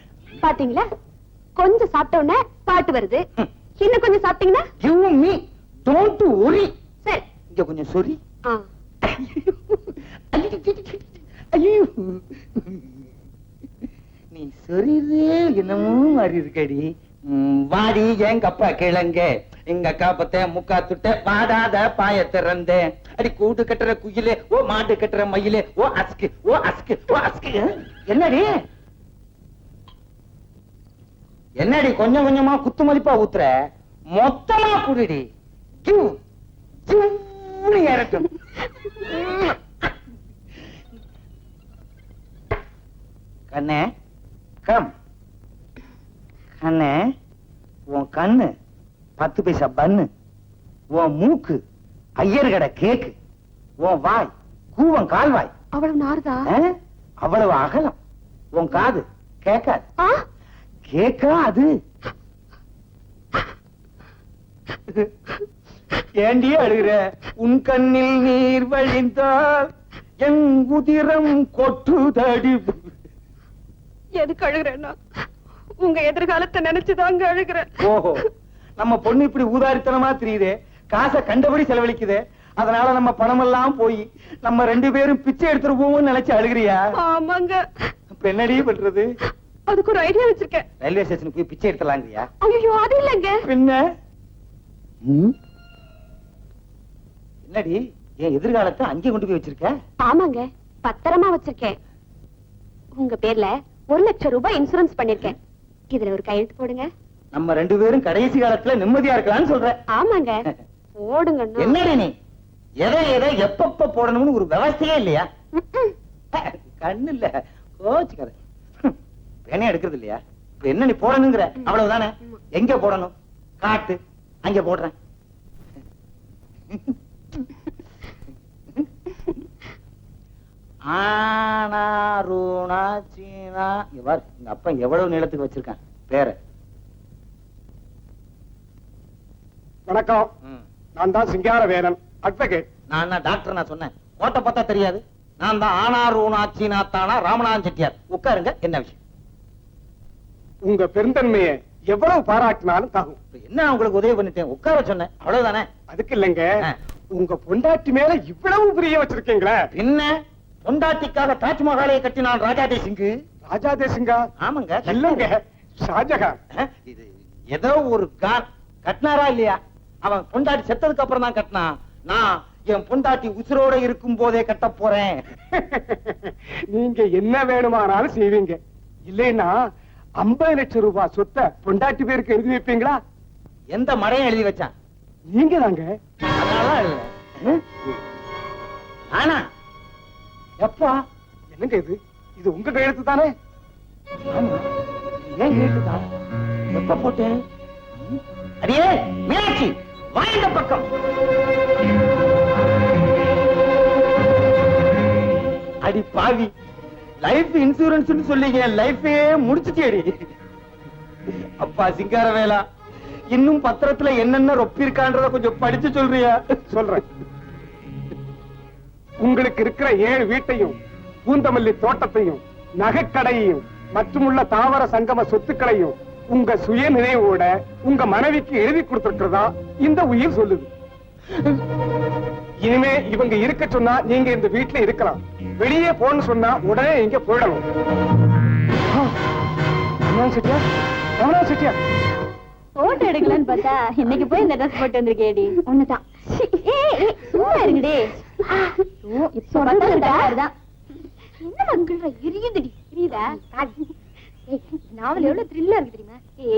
பாத்தீங்களா, கொஞ்சம் சாப்பிட்ட உடனே பாட்டு வருது. இன்னும் கொஞ்சம் சாப்பிட்டீங்கன்னா Give me, don't worry. சரி. இங்க கொஞ்சம் சொரி. ஆ. ஐயோ, நீ சொரிதே என்னமோ மாதிரி இருக்கடி. வாடி எங்க அப்பா கிழங்க, எங்க அக்கா பத்த முக்கா துட்ட வாடாத பாய திறந்த அடி கூடு கட்டுற குயிலே, ஓ மாடு கட்டுற மயிலே, ஓ அஸ்கு ஓ அஸ்கு ஓ அஸ்கு. என்னடி என்னடி கொஞ்சம் கொஞ்சமா குத்து மதிப்பா ஊத்துற? மொத்தமா குடிடி. இறட்டும். கண்ணே கம். கண்ணே, உன் கண்ணு 10 பைசா பன்னு, உன் மூக்கு ஐயர் கடை கேக்கு, உன் வாய் கூவம் கால்வாய். அவ்வளவு நாறுதா? அவ்வளவு அகலம். உன் காது கேட்காது. கேட்காது. ஏண்டி அழுகிற? உன் கண்ணில் நீர் வழிந்தால் என் உதிரம் கொட்டுதடி. எதுக்கு அழுகிறேன்னா உங்க எதிர்காலத்தை நினைச்சுதாங்க அழுகிறேன். ஓஹோ, நம்ம பொண்ணு இப்படி ஊதாரித்தனமா தெரியுதே, காசை கண்டபடி செலவழிக்குதே, அதனால நம்ம பணம் எல்லாம் போய் நம்ம 2 பேரும் பிச்சை எடுத்துட்டு போவோம்னு நினைச்சு அழுகிறியா? ஆமாங்க. இப்ப என்னடி பண்றது? அதுக்கு ஒரு ஐடியா வச்சிருக்கேன். ரயில்வே ஸ்டேஷனுக்கு போய் பிச்சை எடுத்துலாங்கிறியா? ஐயோ, அது இல்லைங்க. பின்ன என்னடி என் எதிர்காலத்தை அங்கே கொண்டு போய் வச்சிருக்க? ஆமாங்க, பத்திரமா வச்சிருக்கேன். உங்க பேர்ல 1 லட்சம் ரூபாய் இன்சூரன்ஸ் பண்ணிருக்கேன். இதுல ஒரு கையெழுத்து போடுங்க. நம்ம 2 பேரும் கடைசி காலத்துல நிம்மதியா இருக்கலாம்னு சொல்ற. ஆமாங்க, போடுங்க. என்னடி நீ எதை எப்பப்ப போடணும்னு ஒரு விவசாயே இல்லையா? கண்ணு இல்ல, கோச்சுக்காத. பேனே எடுக்கிறது இல்லையா? இப்ப என்ன நீ போடணுங்கிற? அவ்வளவுதானே. எங்க போடணும் காட்டு, அங்க போடுறேன். ஆனாருணா சீனா. எங்க அப்பா எவ்வளவு நீளத்துக்கு வச்சிருக்கான் பேர. வணக்கம், நான் தான் சிங்கார வேலன், அட்வொகேட். நான் டாக்டர் நான் சொன்னேன். கோட்டை பார்த்தா தெரியாது. நான் தான் ஆனார் ஊனாச்சி நாத்தானா ராமநாதன் செட்டியார். உட்காருங்க. என்ன விஷயம்? உங்க பெருந்தன்மையை எவ்வளவு பாராட்டினாலும் தாகும். என்ன உங்களுக்கு உதவி பண்ணிட்டேன், உட்கார சொன்னேன், அவ்வளவுதானே. அதுக்கு இல்லைங்க, உங்க பொண்டாட்டி மேல இவ்வளவு பிரியம் வச்சிருக்கீங்களே. என்ன பொண்டாட்டிக்காக தாஜ்மஹாலை கட்டினான் ராஜா தேசிங்கு. ராஜா தேசிங்கா? ஆமாங்க. இல்லங்க, ஷாஜகான். இது ஏதோ ஒரு கான் கட்டினாரா இல்லையா? அவன் பொண்டாட்டி செத்ததுக்கு அப்புறம் தான் கட்டினான். நான் என் பொண்டாட்டி உசுரோட இருக்கும் போதே கட்ட போறேன். நீங்க என்ன வேணுமானாலும் செய்வீங்க. இல்லைன்னா 50 லட்சம் ரூபாய் சொத்தை பொண்டாட்டி பேருக்கு எழுதி வைப்பீங்களா? எந்த மடையும் எழுதி வச்சான்? நீங்க தாங்க. அதனால இல்ல. ஆனா எப்பா என்னங்க இது? இது உங்க கையெழுத்து தானே? ஆமா, ஏன் கேட்டுதான் எப்ப போட்டேன்? அடியே மீனாட்சி, வா இந்த பக்கம். அடி பாவி, லைஃப் இன்சூரன்ஸ் சொல்லிங்க லைஃபே முடிச்சுட்டேடி. அப்பா சிங்காரவேலா, இன்னும் பத்திரத்துல என்னென்ன ரொப்பி இருக்கான்றத கொஞ்சம் படிச்சு சொல்றியா? சொல்றேன். உங்களுக்கு இருக்கிற 7 வீட்டையும், பூந்தமல்லி தோட்டத்தையும், நகைக்கடையையும் மற்றும் உள்ள தாவர சங்கம சொத்துக்களையும் உங்க சுய நினைவோட உங்க மனைவிக்கு எழுதி கொடுத்திருக்கிறதா இந்த உயிர் சொல்லுது. இனிமே இவங்க இருக்க சொன்னா நீங்க இந்த வீட்டுல இருக்கலாம். வெளியே போன்னு சொன்னா உடனே இங்க போயிடணும். செட்டியா போட்டோ எடுக்கலான்னு பார்த்தா இன்னைக்கு போய் இந்த ட்ரெஸ் போட்டு வந்திருக்கேடி. ஒண்ணுதான். சும்மா இருங்கடி. இப்ப தான் என்ன மங்கள எரியுதுடி. எரியுதா? நாவல் எவ்வளவு த்ரில்லா இருக்கு தெரியுமா?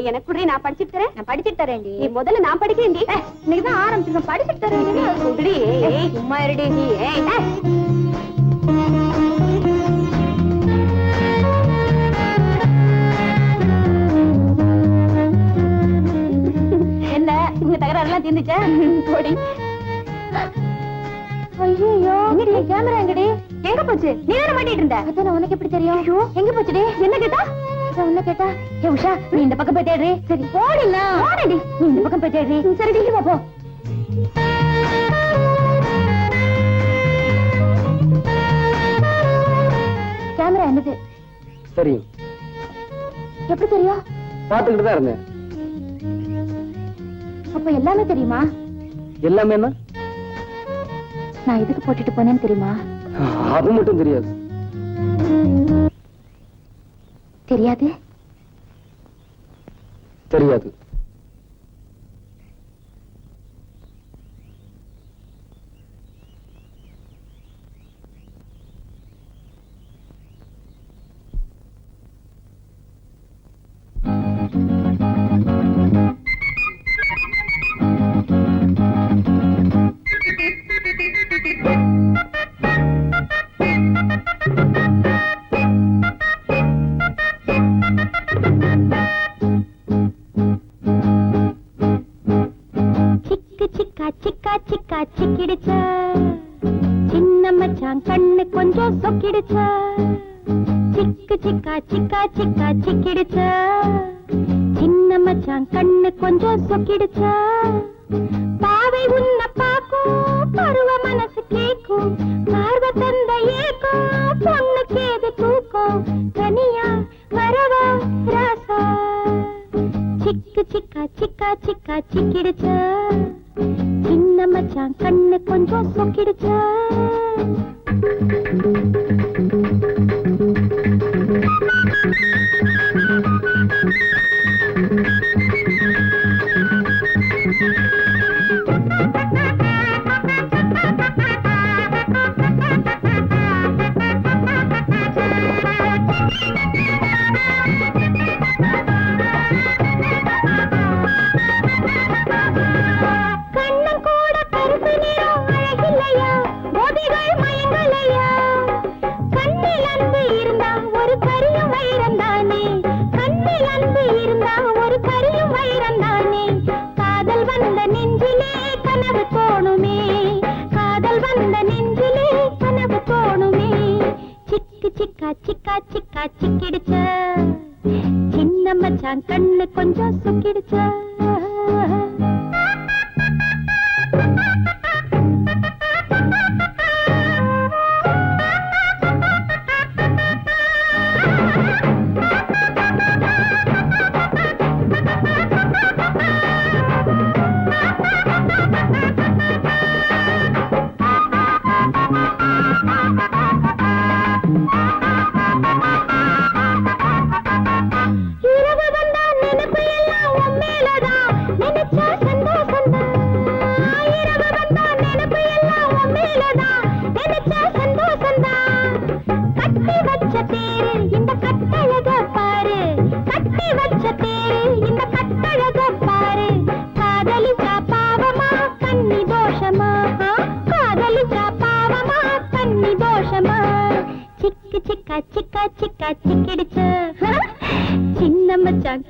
எனக்கு கூட நான் படிச்சிட்டு தரேன். நான் படிச்சிட்டு தரேன்டி. முதல்ல நான் படிக்கிறேன்டி. இன்னைக்கு தான் ஆரம்பிச்சிருக்கேன். படிச்சிட்டு தரேன். சொல்றி. சும்மா இருடி நீ. என்ன உங்க தகராறுலாம் தீர்ந்துச்சா? போடி. ஐயோ, எங்கடி கேமரா? எங்கடி? எங்க போச்சு? நீ தான மாட்டிட்டு இருந்த. அதான் உனக்கு எப்படி தெரியும்? ஐயோ, எங்க போச்சுடி? என்ன கேட்டா? உன்ன கேட்டா? ஏ உஷா, நீ இந்த பக்கம் போய் தேடுறி. சரி போடில. போடடி. நீ இந்த பக்கம் போய் தேடுறி. சரி டீ போ. கேமரா என்னது? தெரியும். எப்படி தெரியும்? பாத்துக்கிட்டு தான் இருந்தேன். அப்ப எல்லாமே தெரியுமா? எல்லாமே என்ன? நான் எதுக்கு போட்டுட்டு போனேன்னு தெரியுமா? அது மட்டும் தெரியாது. தெரியாது? தெரியாது. சிக்கா சிக்கிடுச்சா, சின்ன மச்சான் கண்ணு கொஞ்சம் சொக்கிடுச்சா. சிக்கு சிக்கா சிக்கா சிக்கா சிக்கிடுச்சா, சின்ன மச்சான் கண்ணு கொஞ்சம் சொக்கிடுச்சா. பாவை உன்ன பாக்கும், பருவ மனசு கேக்கும், பார்வ தந்த ஏக்கும், பொண்ணுக்கு ஏது தூக்கும். தனியா வரவா ராசா, சிக்கு சிக்கா சிக்கா சிக்கா சிக்கிடுச்சா, சின்ன மச்சான் கண்ணு கொஞ்சம் சொக்கிடுச்சா. சிக்கா சிக்கா சிக்கா சிக்கிடுச்சா, சின்ன மச்சான் கண்ணு கொஞ்சம் சொக்கிடுச்சா.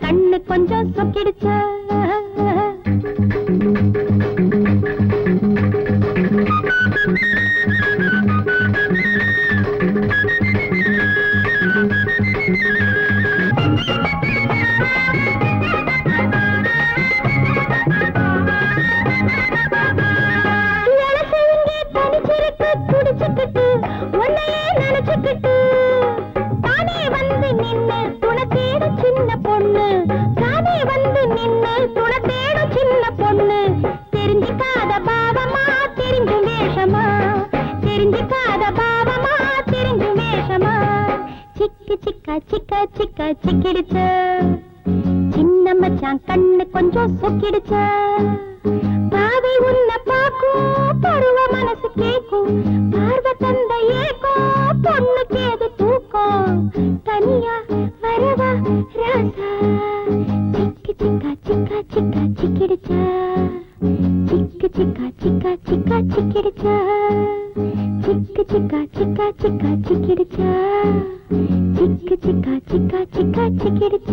கண்ணு கொஞ்சம் சொக்கிடுச்ச சிக்கிடுச்ச சின்ன மச்சான் கண்ணு கொஞ்சம் சொக்கிடுச்ச பாவை உன்னை பாக்கும் பருவ மனசு கேக்கும் பார்வ தந்த ஏக்கும் பொண்ணுக்கு எது தூக்கம் தனியா வரவா ராசா சிக்கு சிக்கா சிக்கா சிக்கா சிக்கிடுச்ச சிக்கு சிக்கா சிக்கா சிக்கா சிக்கிடுச்ச சிக்கு சிக்கா சிக்கா சிக்கா சிக்கிடுச்ச சிக்கு சிக்கா சிக்கா சிக்கா சிக்கிடுச்ச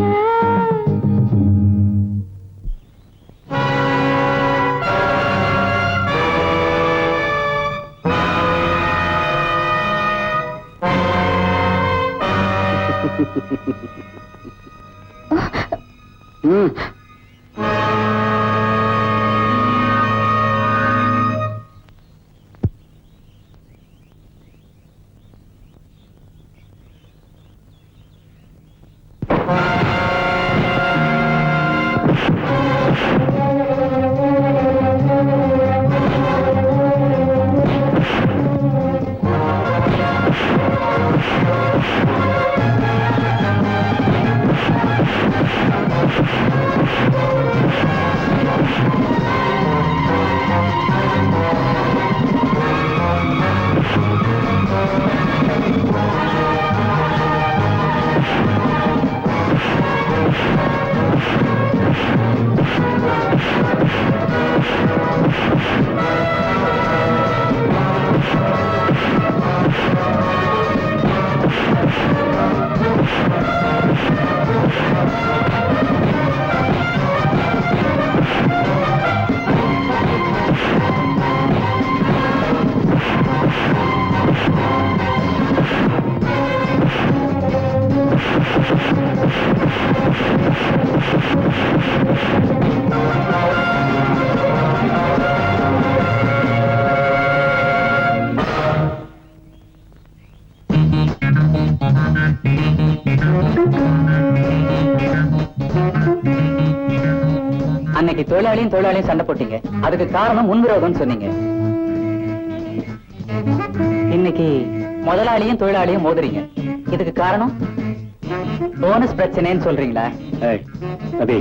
அன்னைக்கு தொழிலாளியும் சண்டை போட்டீங்க, அதுக்கு காரணம் முன்விரோதம் சொன்னீங்க. இன்னைக்கு முதலாளியும் தொழிலாளியும் மோதுறீங்க, இதுக்கு காரணம் போனஸ் பிரச்சனைன்னு சொல்றீங்களா? அபி,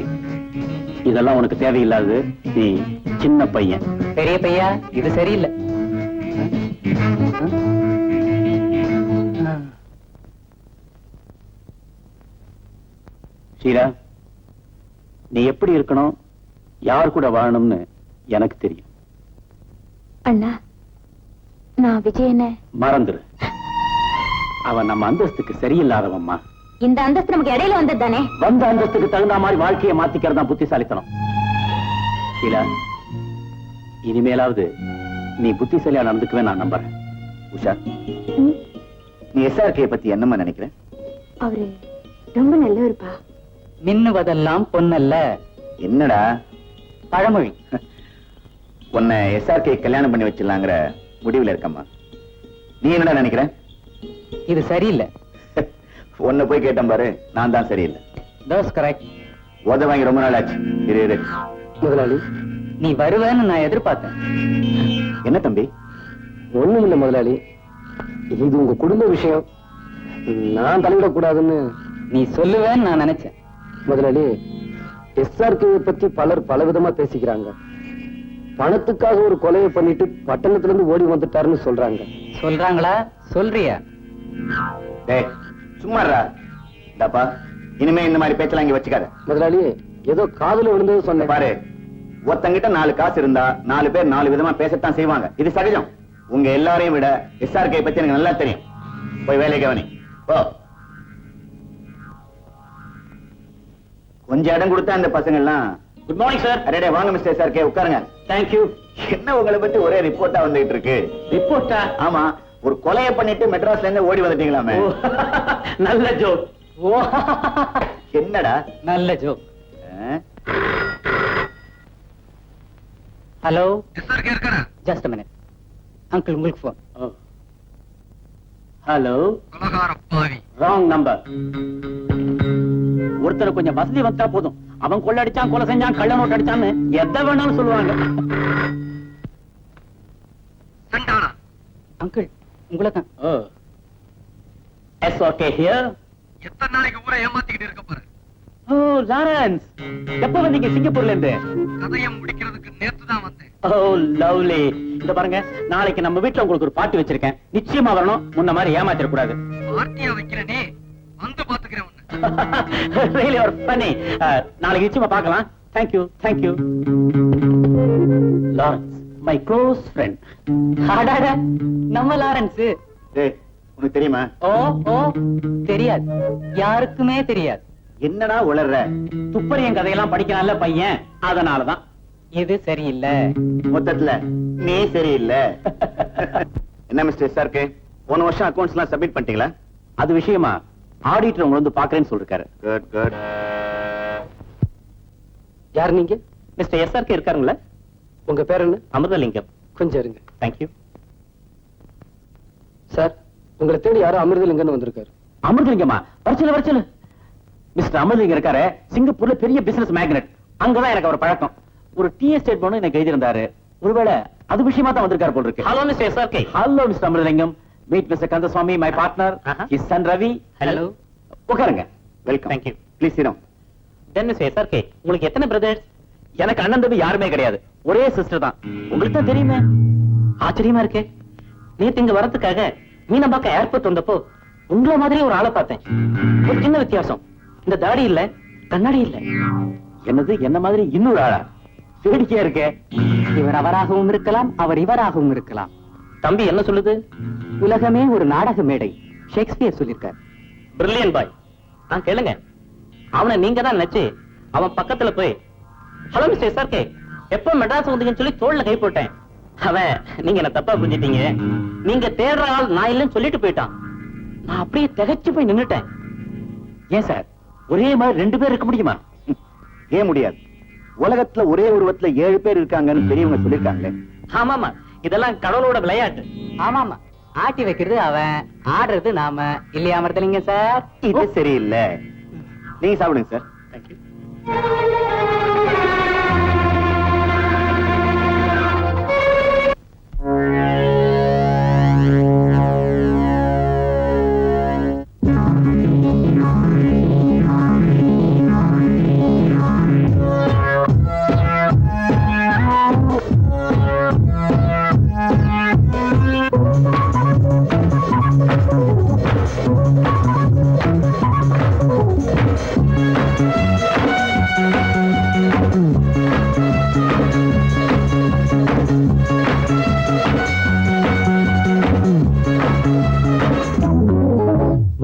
இதெல்லாம் உனக்கு தேவையில்லாது. நீ சின்ன பையன். பெரிய பையா, இது சரியில்லை. ஷீலா, நீ எப்படி இருக்கணும், யார் கூட வாழணும்னு எனக்கு தெரியும். அண்ணா, நான் விஜயனை மறந்துரு. அவன் நம்ம அந்தஸ்துக்கு சரியில்லாதவம்மா. இந்த அந்தஸ்து நமக்கு இடையில வந்தது தானே. வந்த அந்தஸ்துக்கு தகுந்த மாதிரி வாழ்க்கையை மாத்திக்கிறதா புத்திசாலித்தனம். ஷீலா, இனிமேலாவது நீ புத்திசாலியா நடந்துக்குவே நான் நம்புறேன். உஷா, நீ SRK பத்தி என்னமா நினைக்கிற? அவரு ரொம்ப நல்லவருப்பா. மின்னுவதெல்லாம் பொன்னல்ல. என்னடா பழமொழி. உன்னை SRK கல்யாணம் பண்ணி வச்சிடலாங்கிற முடிவுல இருக்கம்மா. நீ என்னடா நினைக்கிற? இது சரியில்லை. உன்னை போய் கேட்டேன் பாரு, நான் தான் சரியில்லை. That's correct. ஓத வாங்கி ரொம்ப நாள் ஆச்சு. இரு. முதலாளி, நீ வருவேன்னு நான் எதிர்பார்த்தேன். என்ன தம்பி? ஒண்ணும் இல்ல முதலாளி, இது உங்க குடும்ப விஷயம், நான் தலையிடக்கூடாதுன்னு. நீ சொல்லுவேன்னு நான் நினைச்சேன். முதலாளி, SRK பத்தி பலர் பலவிதமா பேசிக்கிறாங்க. பணத்துக்காக ஒரு கொலையை பண்ணிட்டு பட்டணத்துல இருந்து ஓடி வந்துட்டாருன்னு சொல்றாங்க. சொல்றாங்களா? சொல்றியா? டேய், சும்மாடா. டப்பா, இனிமே இந்த மாதிரி பேச்செல்லாம் இங்க வச்சுக்காத. முதலாளி, ஏதோ காதுல விழுந்தது சொன்னேன். பாரு, ஒருத்தங்கிட்ட 4 காசு இருந்தா 4 பேர் 4 விதமா பேசத்தான் செய்வாங்க. இது சகஜம். உங்க எல்லாரையும் விட SRK பத்தி எனக்கு நல்லா தெரியும். போய் வேலையை கவனி. போ. கொஞ்சம் இடம் கொடுத்தா அந்த பசங்க எல்லாம். Good morning sir. அரே வாங்க மிஸ்டர் சார், உட்காருங்க. தேங்க்யூ. என்ன உங்களை பத்தி ஒரே ரிப்போர்ட்டா வந்துட்டு இருக்கு? ரிப்போர்ட்டா? ஆமா, ஒரு கொலையை பண்ணிட்டு மெட்ராஸ்ல இருந்து ஓடி வந்துட்டீங்களாமே. நல்ல ஜோக். என்னடா நல்ல joke. Hello just a minute. Uncle உங்களுக்கு போன். Hello, wrong number. ஒருத்தர் கொஞ்சம் வசதி வந்தா போதும், அவன் கொள்ள அடிச்சான், கொலை செஞ்சான், கள்ள நோட்டு அடிச்சான்னு எதை வேணாலும் சொல்லுவாங்க. அங்கிள் உங்களை தான். SRK here. எத்தனை நாளைக்கு ஊரை ஏமாத்திக்கிட்டு இருக்க போற? ஓ லாரன்ஸ், எப்ப வந்தீங்க சிங்கப்பூர்ல இருந்து? கதையை முடிக்கிறதுக்கு நேத்து தான் வந்தேன். ஓ லவ்லி. இந்த பாருங்க, நாளைக்கு நம்ம வீட்டுல உங்களுக்கு ஒரு பார்ட்டி வச்சிருக்கேன், நிச்சயமா வரணும். முன்ன மாதிரி ஏமாத்திர கூடாது. பார்ட்டியா வைக்கிறனே, வந்து பாத்துக்கிறேன் உன்னை. Really you're funny. நாளைக்கு நிச்சயமா பார்க்கலாம். Thank you, thank you. Lawrence, my close friend. அடடா, நம்ம லாரன்ஸ். டேய், உனக்கு தெரியுமா? ஓ ஓ தெரியாது, யாருக்குமே தெரியாது. என்னடா உளர்ற? துப்பறியும் கதையெல்லாம் படிக்கலாம்ல பையன், அதனாலதான். இது சரியில்லை. மொத்தத்துல நீ சரியில்லை. என்ன மிஸ்டர் சார்க்கு, போன வருஷம் அக்கவுண்ட்ஸ் எல்லாம் சப்மிட் பண்ணிட்டீங்களா? அது விஷயமா ஆடிட்டர் உங்களை வந்து பாக்குறேன்னு சொல்லிருக்காரு. Good good. யார் நீங்க? Mister SRK இருக்காருங்களா? உங்க பேர் என்ன? அமிர்தலிங்கம். கொஞ்சம் இருங்க. தேங்க்யூ. சார், உங்களை தேடி யாரோ அமிர்தலிங்கன்னு வந்திருக்காரு. அமிர்தலிங்கமா? வரச்சல வரச்சல. மிஸ்டர் அமிர்தலிங்கம் இருக்காரு, சிங்கப்பூர்ல பெரிய பிசினஸ் மேக்னெட். அங்கதான் எனக்கு அவர் பழக்கம். ஒரு டீ எஸ்டேட் போன எனக்கு எழுதியிருந்தாரு. ஒருவேளை அது விஷயமா தான் வந்திருக்காரு போல இருக்கு. Hello mister SRK. Hello mister Amirthalingam. Meet mister Kandaswamy, my partner. His son Ravi. Hello. உட்காருங்க. Welcome. Thank you. Please sit down. Then mister SRK, உங்களுக்கு எத்தனை பிரதர்ஸ்? எனக்கு அண்ணன் தம்பி யாருமே கிடையாது, ஒரே சிஸ்டர் தான். உங்களுக்கு தான் தெரியுமே. ஆச்சரியமா இருக்கே. நேத்து இங்க வரதுக்காக மீனம்பாக்கம் ஏர்போர்ட் வந்தப்போ உங்கள மாதிரி ஒரு ஆளை பார்த்தேன். ஒரு சின்ன வித்தியாசம், இந்த தாடி இல்ல, கண்ணாடி இல்ல. என்னது, என்ன மாதிரி இன்னொரு ஆளா? வேடிக்கையா இருக்கே. இவர் அவராகவும் இருக்கலாம், அவர் இவராகவும் இருக்கலாம். தம்பி என்ன சொல்லுது? உலகமே ஒரு நாடக மேடை, ஷேக்ஸ்பியர் சொல்லியிருக்கார். பிரில்லியன் பாய். நான் கேளுங்க, அவனை நீங்க தான் நினைச்சு அவன் பக்கத்துல போய் ஹலோ மிஸ்டர் SRK, எப்ப மெட்ராஸ் வந்தீங்கன்னு சொல்லி தோள்ல கை போட்டேன். அவன் நீங்க என்ன தப்பா புரிஞ்சிட்டீங்க, நீங்க தேடுற ஆள் நான் இல்லைன்னு சொல்லிட்டு போயிட்டான். நான் அப்படியே திகைச்சு போய் நின்னுட்டேன். ஏன் சார், ஒரே மாதிரி ரெண்டு பேர் இருக்க முடியுமா? ஏன் முடியாது? உலகத்துல ஒரே உருவத்துல 7 பேர் இருக்காங்கன்னு பெரியவங்க சொல்லிருக்காங்களே. ஆமாமா, இதெல்லாம் கடவுளோட விளையாட்டு. ஆமாமா, ஆட்டி வைக்கிறது அவன், ஆடுறது நாம. இல்லையா அமிர்தலிங்கம் சார்? இது சரியில்லை. நீங்க சாப்பிடுங்க சார். தேங்க்யூ.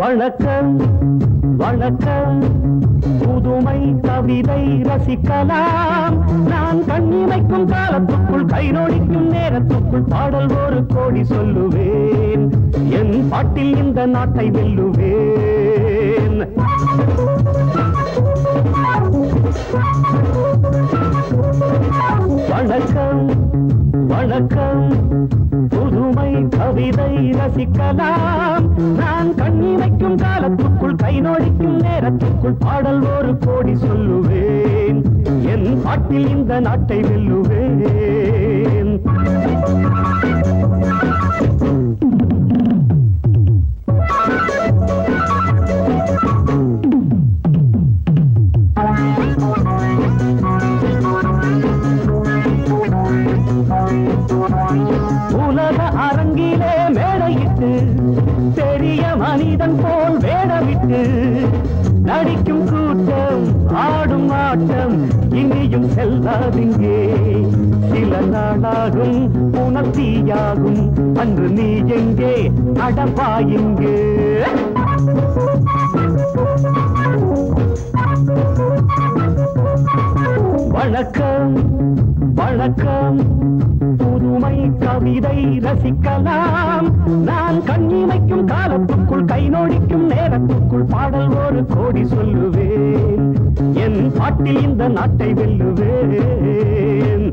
வணக்கம் வணக்கம், புதுமை கவிதை ரசிக்கலாம். நான் கண்ணிமைக்கும் காலத்துக்குள், கை நோடிக்கும் நேரத்துக்குள் பாடல் ஒரு கோடி சொல்லுவேன். என் பாட்டில் இந்த நாட்டை வெல்லுவேன். வணக்கம் வணக்கம், புதுமை கவிதை ரசிக்கலாம். நான் கண்ணிமைக்கும் காலத்துக்குள், கை நோடிக்கும் நேரத்துக்குள் பாடல் ஒரு கோடி சொல்லுவேன். என் பாட்டில் இந்த நாட்டை வெல்லுவேன். உலக அரங்கிலே மேடையிட்டு, பெரிய மனிதன் போல் வேடமிட்டு நடிக்கும் கூட்டம், ஆடும் ஆட்டம் இனியும் செல்லாதிங்கே. சில நாளாகும் உணர்த்தியாகும், அன்று நீ எங்கே அடப்பாயிங்கே. வணக்கம் வணக்கம் புதுமை கவிதை ரசிக்கலாம் நான் கண்ணிமைக்கும் காலத்துக்குள் கை நோடிக்கும் நேரத்துக்குள் பாடல் ஒரு கோடி சொல்லுவேன் என் பாட்டில் இந்த நாட்டை வெல்லுவேன்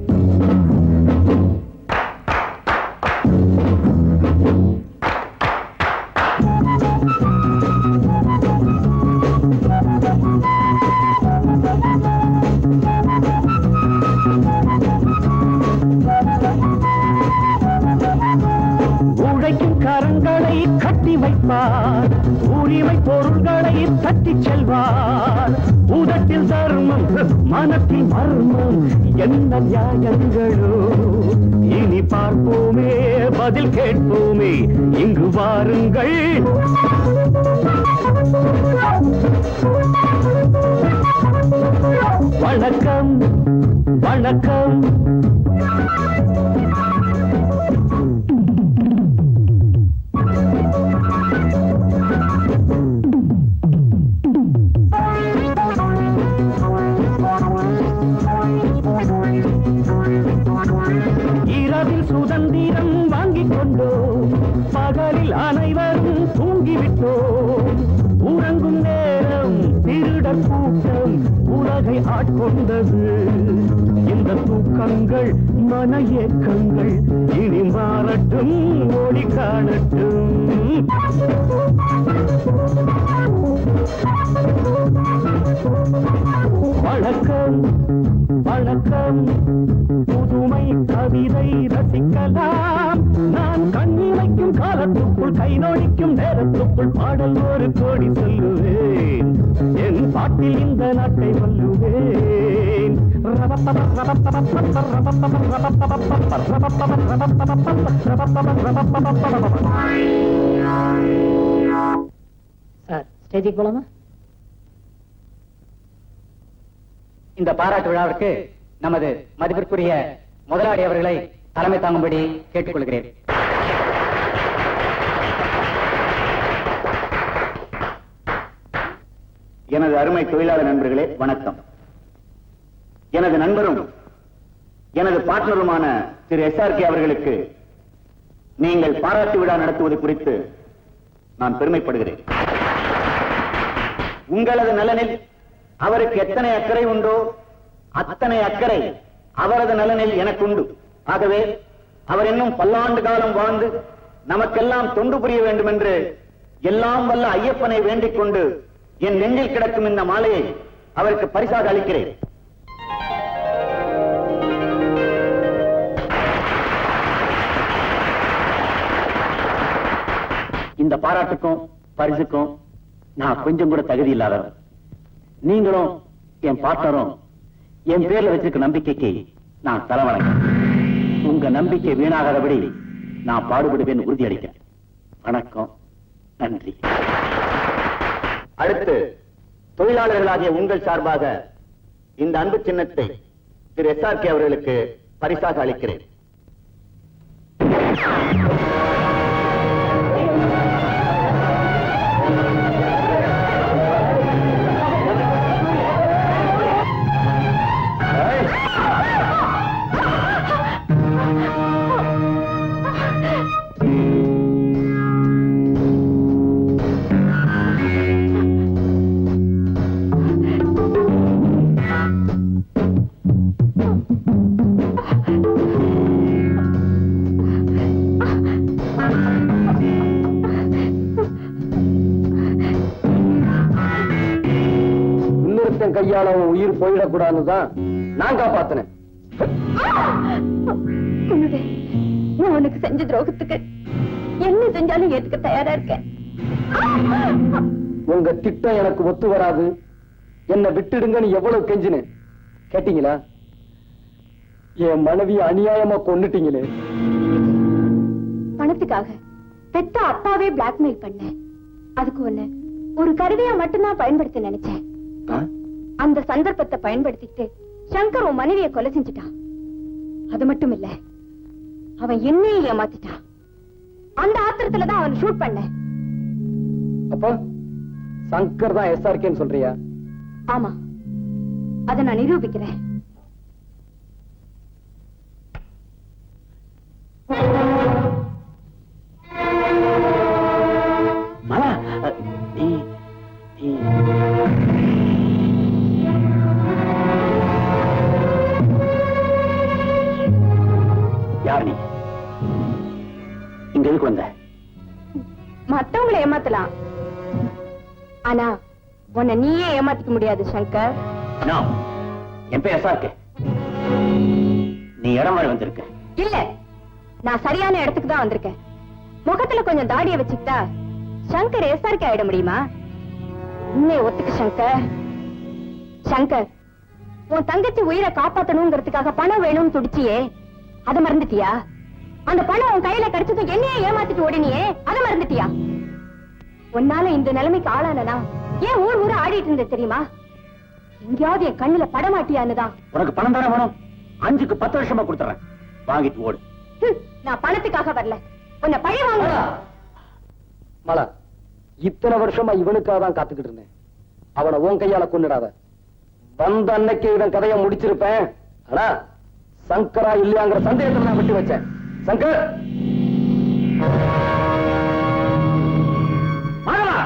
உழைக்கும் கரங்களை கட்டி வைப்பார் உரிமை பொருள்களை தட்டிச் செல்வார் உதட்டில் தர்மம் மனத்தில் மர்மம் என்ன நியாயங்களோ இனி பார்ப்போமே பதில் கேட்போமே இங்கு வாருங்கள் வணக்கம் வணக்கம் இரவில் சுதந்திரம் வாங்கிக் கொண்டோம் பகலில் அனைவரும் தூங்கிவிட்டோம் உறங்கும் நேரம் திருடர் கூட்டம் உலகை ஆட்கொண்டது இந்த தூக்கங்கள் மன ஏக்கங்கள் இனி மாறட்டும் ஒளி காணட்டும் வணக்கம் வணக்கம் புதுமை கவிதை ரசிக்கலாம் நான் கண்ணிமைக்கும் காலத்துக்குள் கை நோடிக்கும் நேரத்துக்குள் பாடல் ஒரு கோடி சொல்லுவேன் என் பாட்டில் இந்த நாட்டை வல்லுவேன் சார் ஸ்டேஜுக்கு போலாமா? இந்த பாராட்டு விழாவிற்கு நமது மதிப்பிற்குரிய முதலாளி அவர்களை தலைமை தாங்கும்படி கேட்டுக்கொள்கிறேன். எனது அருமை தொழிலாளர் நண்பர்களே வணக்கம். எனது நண்பரும் எனது பார்ட்னருமான திரு SRK அவர்களுக்கு நீங்கள் பாராட்டு விழா நடத்துவது குறித்து நான் பெருமைப்படுகிறேன். உங்களது நலனில் அவருக்கு எத்தனை அக்கறை உண்டோ அத்தனை அக்கறை அவரது நலனில் எனக்கு உண்டு. ஆகவே அவர் இன்னும் பல்லாண்டு காலம் வாழ்ந்து நமக்கெல்லாம் தொண்டு புரிய வேண்டும் என்று எல்லாம் வல்ல ஐயப்பனை வேண்டிக் கொண்டு என் நெஞ்சில் கிடக்கும் இந்த மாலையை அவருக்கு பரிசாக அளிக்கிறேன். இந்த பாராட்டுக்கும் பரிசுக்கும் நான் கொஞ்சம் கூட தகுதி இல்லாதவர். நீங்களும் என் பார்ட்னரும் என் பேர்ல வச்சிருக்க நம்பிக்கைக்கு நான் தலைவணங்க. உங்க நம்பிக்கை வீணாகாதபடி நான் பாடுபடுவேன் உறுதியளிக்கிறேன். வணக்கம், நன்றி. அடுத்து தொழிலாளர்களாகிய உங்கள் சார்பாக இந்த அன்பு சின்னத்தை திரு SRK அவர்களுக்கு பரிசாக அளிக்கிறேன். கையால உயிர் போயிடக்கூடாதுதான் நான் காப்பாத்தினேன். நான் உனக்கு செஞ்ச துரோகத்துக்கு என்ன செஞ்சாலும் ஏத்துக்க தயாரா இருக்கேன். உங்க திட்டம் எனக்கு ஒத்து வராது, என்ன விட்டுடுங்கன்னு எவ்வளவு கெஞ்சினு கேட்டீங்களா? என் மனைவி அநியாயமா கொன்னுட்டீங்களே. பணத்துக்காக பெத்த அப்பாவே பிளாக்மெயில் பண்ண, அதுக்கு ஒண்ணு ஒரு கருவியா மட்டும்தான் பயன்படுத்த நினைச்சேன். அந்த சந்தர்ப்பத்தை பயன்படுத்திட்டு சங்கர் உன் மனைவியை கொலை செஞ்சுட்டான். அது மட்டும் இல்ல, அவன் என்னையும் ஏமாத்திட்டான். அந்த ஆத்திரத்துலதான் அவன் ஷூட் பண்ண. அப்ப சங்கர் தான் SRKன்னு சொல்றியா? ஆமா, அதை நான் நிரூபிக்கிறேன். மாலா, யார் நீ? இங்க எதுக்கு வந்த? மத்தவங்களை ஏமாத்தலாம், ஆனா உன்னை நீயே ஏமாத்திக்க முடியாது சங்கர். நான் என் பேர் எஸ்ஆர்கே. நீ இடம் மாதிரி வந்திருக்க. இல்ல, நான் சரியான இடத்துக்கு தான் வந்திருக்கேன். முகத்துல கொஞ்சம் தாடியை வச்சுக்கிட்டா சங்கர் எஸ்ஆர்கே ஆயிட முடியுமா? உன்னை ஒத்துக்க சங்கர். சங்கர், உன் தங்கச்சி உயிரை காப்பாத்தணுங்கிறதுக்காக பணம் வேணும்னு துடிச்சியே, அதை மறந்துட்டியா? அந்த பணம் உன் கையில கிடைச்சதும் என்னையே ஏமாத்திட்டு ஓடினியே, அதை மறந்துட்டியா? உன்னால இந்த நிலைமைக்கு ஆளானா ஏன் ஊர் ஊரா ஆடிட்டு இருந்த தெரியுமா? எங்கேயாவது என் கண்ணுல படமாட்டியான்னுதான். உனக்கு பணம் தானே வேணும்? 5க்கு 10 வருஷமா கொடுத்துறேன், வாங்கிட்டு ஓடு. நான் பணத்துக்காக வரல, உன்னை பழி வாங்க. மலா, இத்தனை வருஷமா இவனுக்காக தான் காத்துக்கிட்டு இருந்தேன். அவனை உன் கையால கொன்னுடாத. வந்த அன்னைக்கு இவன் கதையை முடிச்சிருப்பேன். ஆனா சங்கரா இல்லையாங்கிற சந்தேகத்தை நான் விட்டு வச்சேன். சங்கர், மகளா,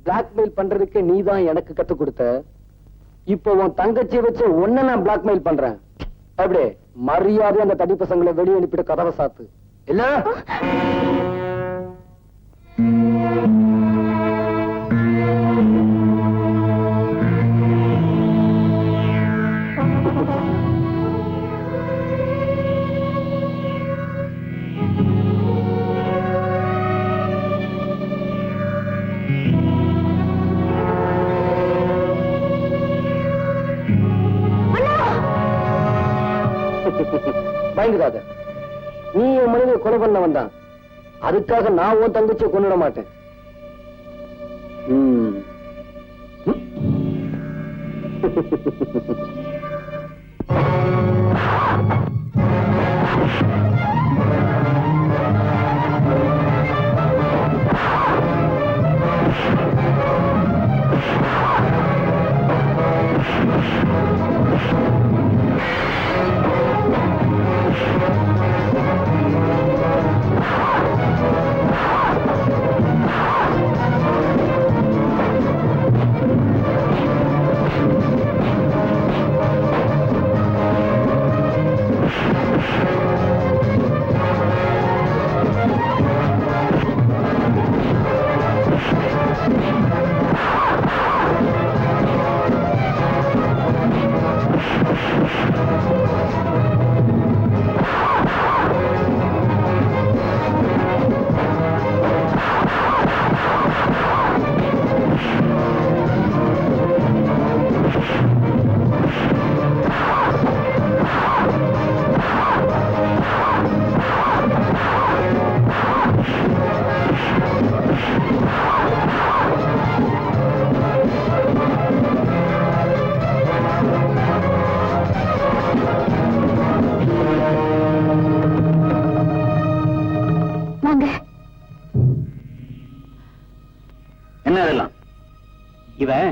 பிளாக்மெயில் பண்றதுக்கு நீதான் எனக்கு கத்து கொடுத்த. இப்போ உன் தங்கச்சியை வச்சு உன்ன நான் பிளாக்மெயில் பண்றேன். அப்படியே மரியாதை அந்த தடி பசங்களை வெளியே அனுப்பிட்டு கதவை சாத்து. இல்ல பயந்துடாத. நீ என் மனைவியை கொலை பண்ண வந்தான், அதுக்காக நான் உன் தங்கச்சியை கொண்டுட மாட்டேன். என்ன இதெல்லாம்? இவன்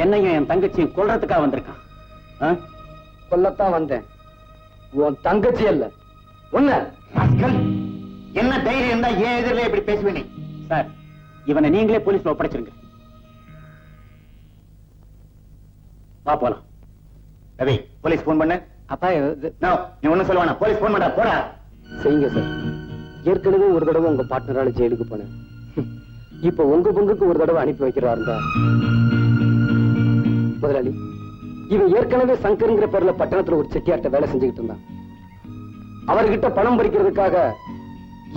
என்னையும் என் தங்கச்சியும் கொல்றதுக்காக வந்திருக்கான். கொல்லத்தான் வந்தேன், உன் தங்கச்சி அல்ல உன்ன. என்ன தைரியம் இருந்தா ஏன் எதிரில இப்படி பேசுவேன்? சார், இவனை நீங்களே போலீஸ்ல ஒப்படைச்சிருங்க. வா போலாம். ரவி, போலீஸ் போன் பண்ணு. அப்பா நீ ஒண்ணும் சொல்லுவானா? போலீஸ் போன் பண்ணா போடா. செய்யுங்க சார். ஏற்கனவே ஒரு தடவை உங்க பார்ட்னரால ஜெயிலுக்கு போனேன். இப்ப உங்க பங்குக்கு ஒரு தடவை அனுப்பி வைக்கிறாருந்தா. முதலாளி, இவன் ஏற்கனவே சங்கருங்கிற பேர்ல பட்டணத்துல ஒரு செட்டியார்ட்ட வேலை செஞ்சுக்கிட்டு இருந்தான். அவர்கிட்ட பணம் பறிக்கிறதுக்காக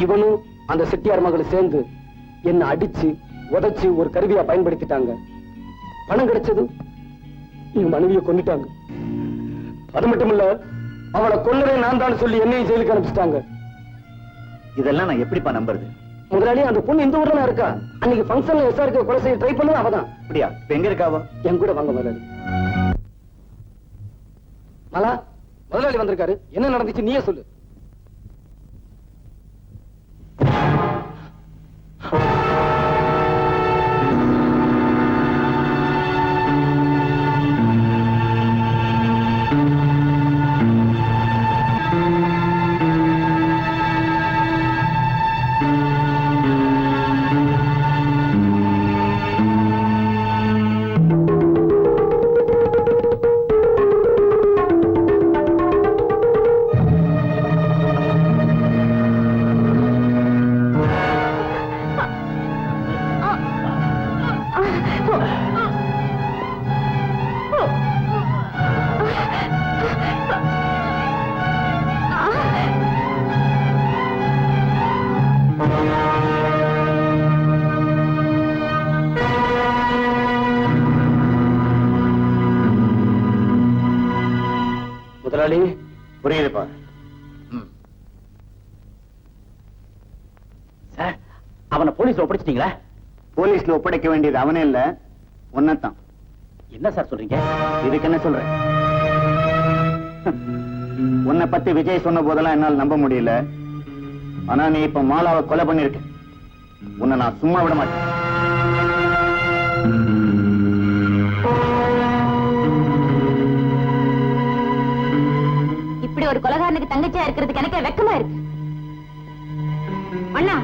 இவனும் அந்த செட்டியார் மகளும் சேர்ந்து என்ன அடிச்சு உதைச்சு ஒரு கருவியா பயன்படுத்திட்டாங்க. பணம் கிடைச்சது என் மனைவியை கொன்னுட்டாங்க. அது மட்டும் இல்ல, அவளை கொல்லவே நான் தான் சொல்லி என்னையும் ஜெயிலுக்கு அனுப்பிச்சிட்டாங்க. இதெல்லாம் நான் எப்படிப்பா நம்புறது? முதலாளி அந்த பொண்ணு இந்த ஊர்ல தான் இருக்கா. அன்னைக்கு ஃபங்க்ஷன்ல SRK கொலை செய்ய ட்ரை பண்ணது அவதான். அப்படியா? இப்ப எங்க இருக்காவோ? என் கூட வாங்க முதலாளி. மலா, முதலாளி வந்திருக்காரு. என்ன நடந்துச்சு நீயே சொல்லு. முதலாளி, புரியுதுப்பா. சார், அவனை போலீஸ்ல ஒப்படைச்சிட்டீங்களா? போலீஸ்ல ஒப்படைக்க வேண்டியது அவனே இல்ல, ஒன்னதான். என்ன சார் சொல்றீங்க? இதுக்கு என்ன சொல்றேன்? உன்னை பத்தி விஜய் சொன்ன போதெல்லாம் என்னால் நம்ப முடியல. ஆனா நீ இப்ப மாலாவை கொலை பண்ணிருக்க. உன்னை நான் சும்மா விட மாட்டேன். இப்படி ஒரு கொலைகாரனுக்கு தங்கச்சியா இருக்கிறதுக்கு எனக்கு வெக்கமா இருக்கு. அண்ணா,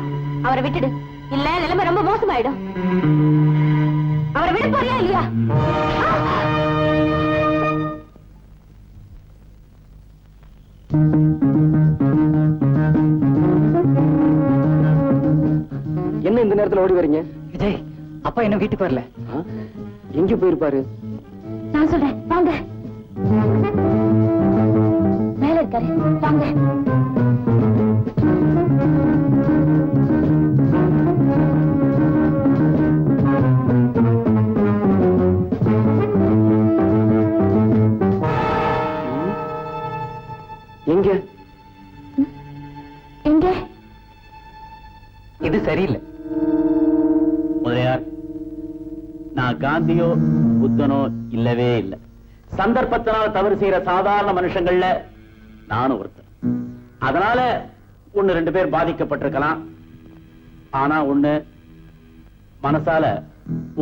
அவரை விட்டுடு. இல்ல நிலைமை ரொம்ப மோசமாயிடும். அவரை விட போறியா இல்லையா? என்ன இந்த நேரத்துல ஓடி வரீங்க? விஜய், அப்பா என்ன வீட்டுக்கு வரல. எங்க போயிருப்பாரு? நான் சொல்றேன், வாங்க. மேல இருக்காரு, வாங்க. எங்க? எங்க? இது சரியில்லை. முதலியார், நான் காந்தியோ புத்தனோ இல்லவே இல்லை. சந்தர்ப்பத்தினால் தவறு செய்யற சாதாரண மனுஷங்கள்ல நானும் ஒருத்தர். அதனால ஒண்ணு ரெண்டு பேர் பாதிக்கப்பட்டிருக்கலாம். ஆனா ஒண்ணு, மனசால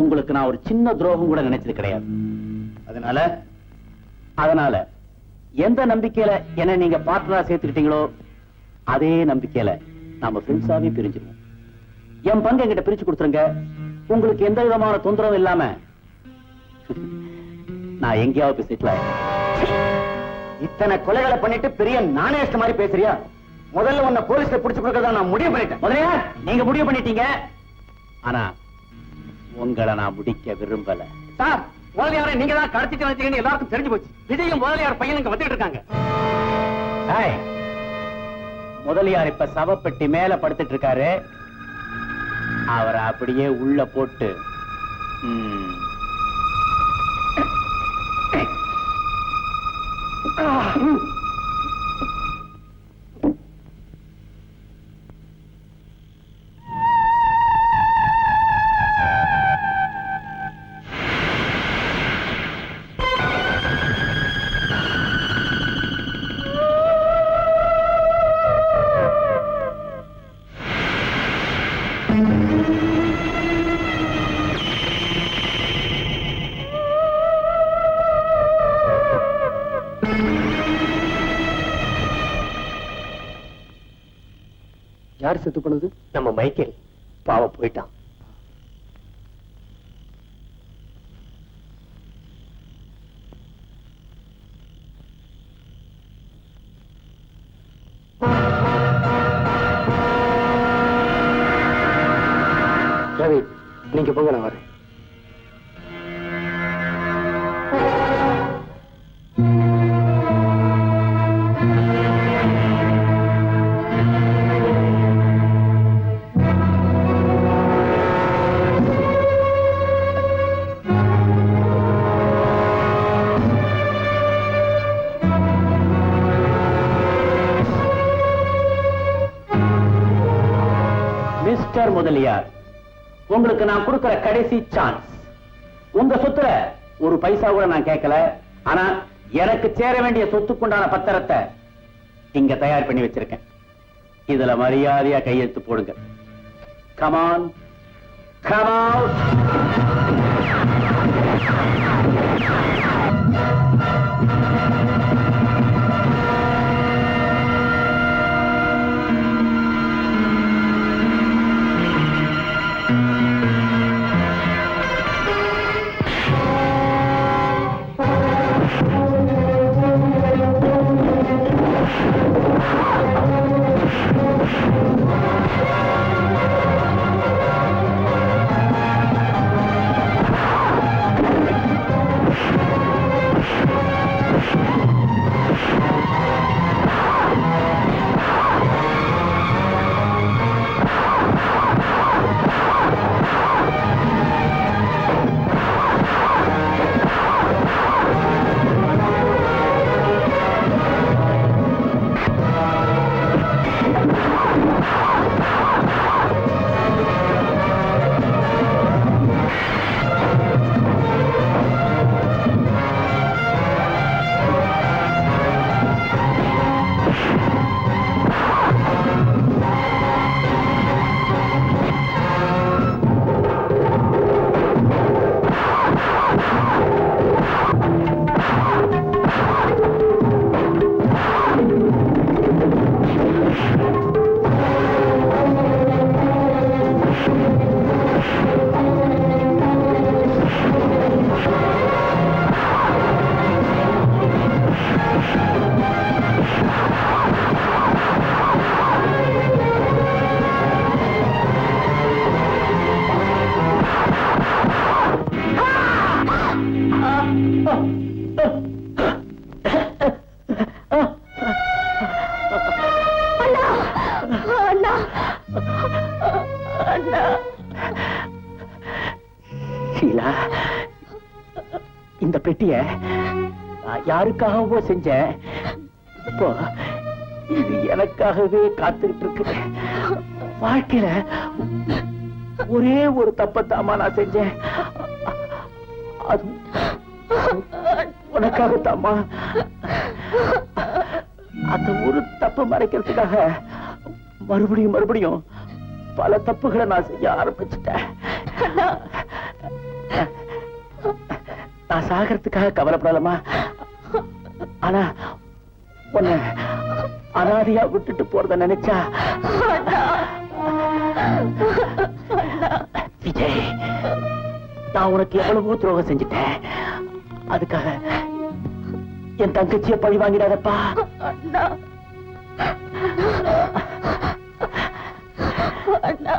உங்களுக்கு நான் ஒரு சின்ன துரோகம் கூட நினைச்சது கிடையாது. அதனால எந்த நம்பிக்கையில என்ன நீங்க பார்ட்னரா சேர்த்துக்கிட்டீங்களோ அதே நம்பிக்கையில நாம ஃப்ரெண்ட்ஸாவே பிரிஞ்சிருவோம். என் பங்கு என்கிட்ட பிரிச்சு கொடுத்துருங்க. உங்களுக்கு எந்த விதமான தொந்தரவும் இல்லாம நான் எங்கேயாவது போய் செட்டில் ஆயிடுறேன். இத்தனை கொலைகளை பண்ணிட்டு பெரிய நாணயஸ்ட மாதிரி பேசுறியா? முதல்ல உன்னை போலீஸ்ல பிடிச்சு கொடுக்கறதா நான் முடிவு பண்ணிட்டேன். முதலியார், நீங்க முடிவு பண்ணிட்டீங்க. ஆனா உங்களை நான் முடிக்க விரும்பல. சார், முதலியாரை நீங்க தான் கடத்திட்டு வந்தீங்கன்னு எல்லாருக்கும் தெரிஞ்சு போச்சு. விஜயும் முதலியார் பையன் இங்க வந்துட்டு இருக்காங்க. ஏய், முதலியார் இப்ப சவப்பெட்டி மேல படுத்துட்டு இருக்காரு. அவரை அப்படியே உள்ள போட்டு யார் செத்து போனது? நம்ம மைக்கேல் பாவம் போயிட்டான். ரவி, நீங்க போங்க, நான் வரேன். மிஸ்டர் முதலியார், உங்களுக்கு நான் கொடுக்கிற கடைசி சான்ஸ். உங்க சொத்துல ஒரு பைசா கூட நான் கேட்கல. ஆனா எனக்கு சேர வேண்டிய சொத்துக்குண்டான பத்திரத்தை இங்க தயார் பண்ணி வச்சிருக்கேன். இதுல மரியாதையா கையெழுத்து போடுங்க. Come on, come out. ஷீலா, இந்த பெட்டிய நான் யாருக்காகவோ செஞ்சேன். இப்போ இது எனக்காகவே காத்துக்கிட்டு இருக்கு. வாழ்க்கையில ஒரே ஒரு தப்பத்தாமா நான் செஞ்சேன். அது உனக்காகத்தாமா. அந்த ஒரு தப்பு மறைக்கிறதுக்காக மறுபடியும் பல தப்புகளை நான் செய்ய ஆரம்பிச்சுட்டேன். நான் சாகிறதுக்காக கவலைப்படலாமா? ஆனா உன்னை அனாதையா விட்டுட்டு போறத நினைச்சா விஜய், நான் உனக்கு எவ்வளவோ துரோகம் செஞ்சுட்டேன். அதுக்காக என் தங்கச்சிய பழி வாங்கிடாதப்பா. அண்ணா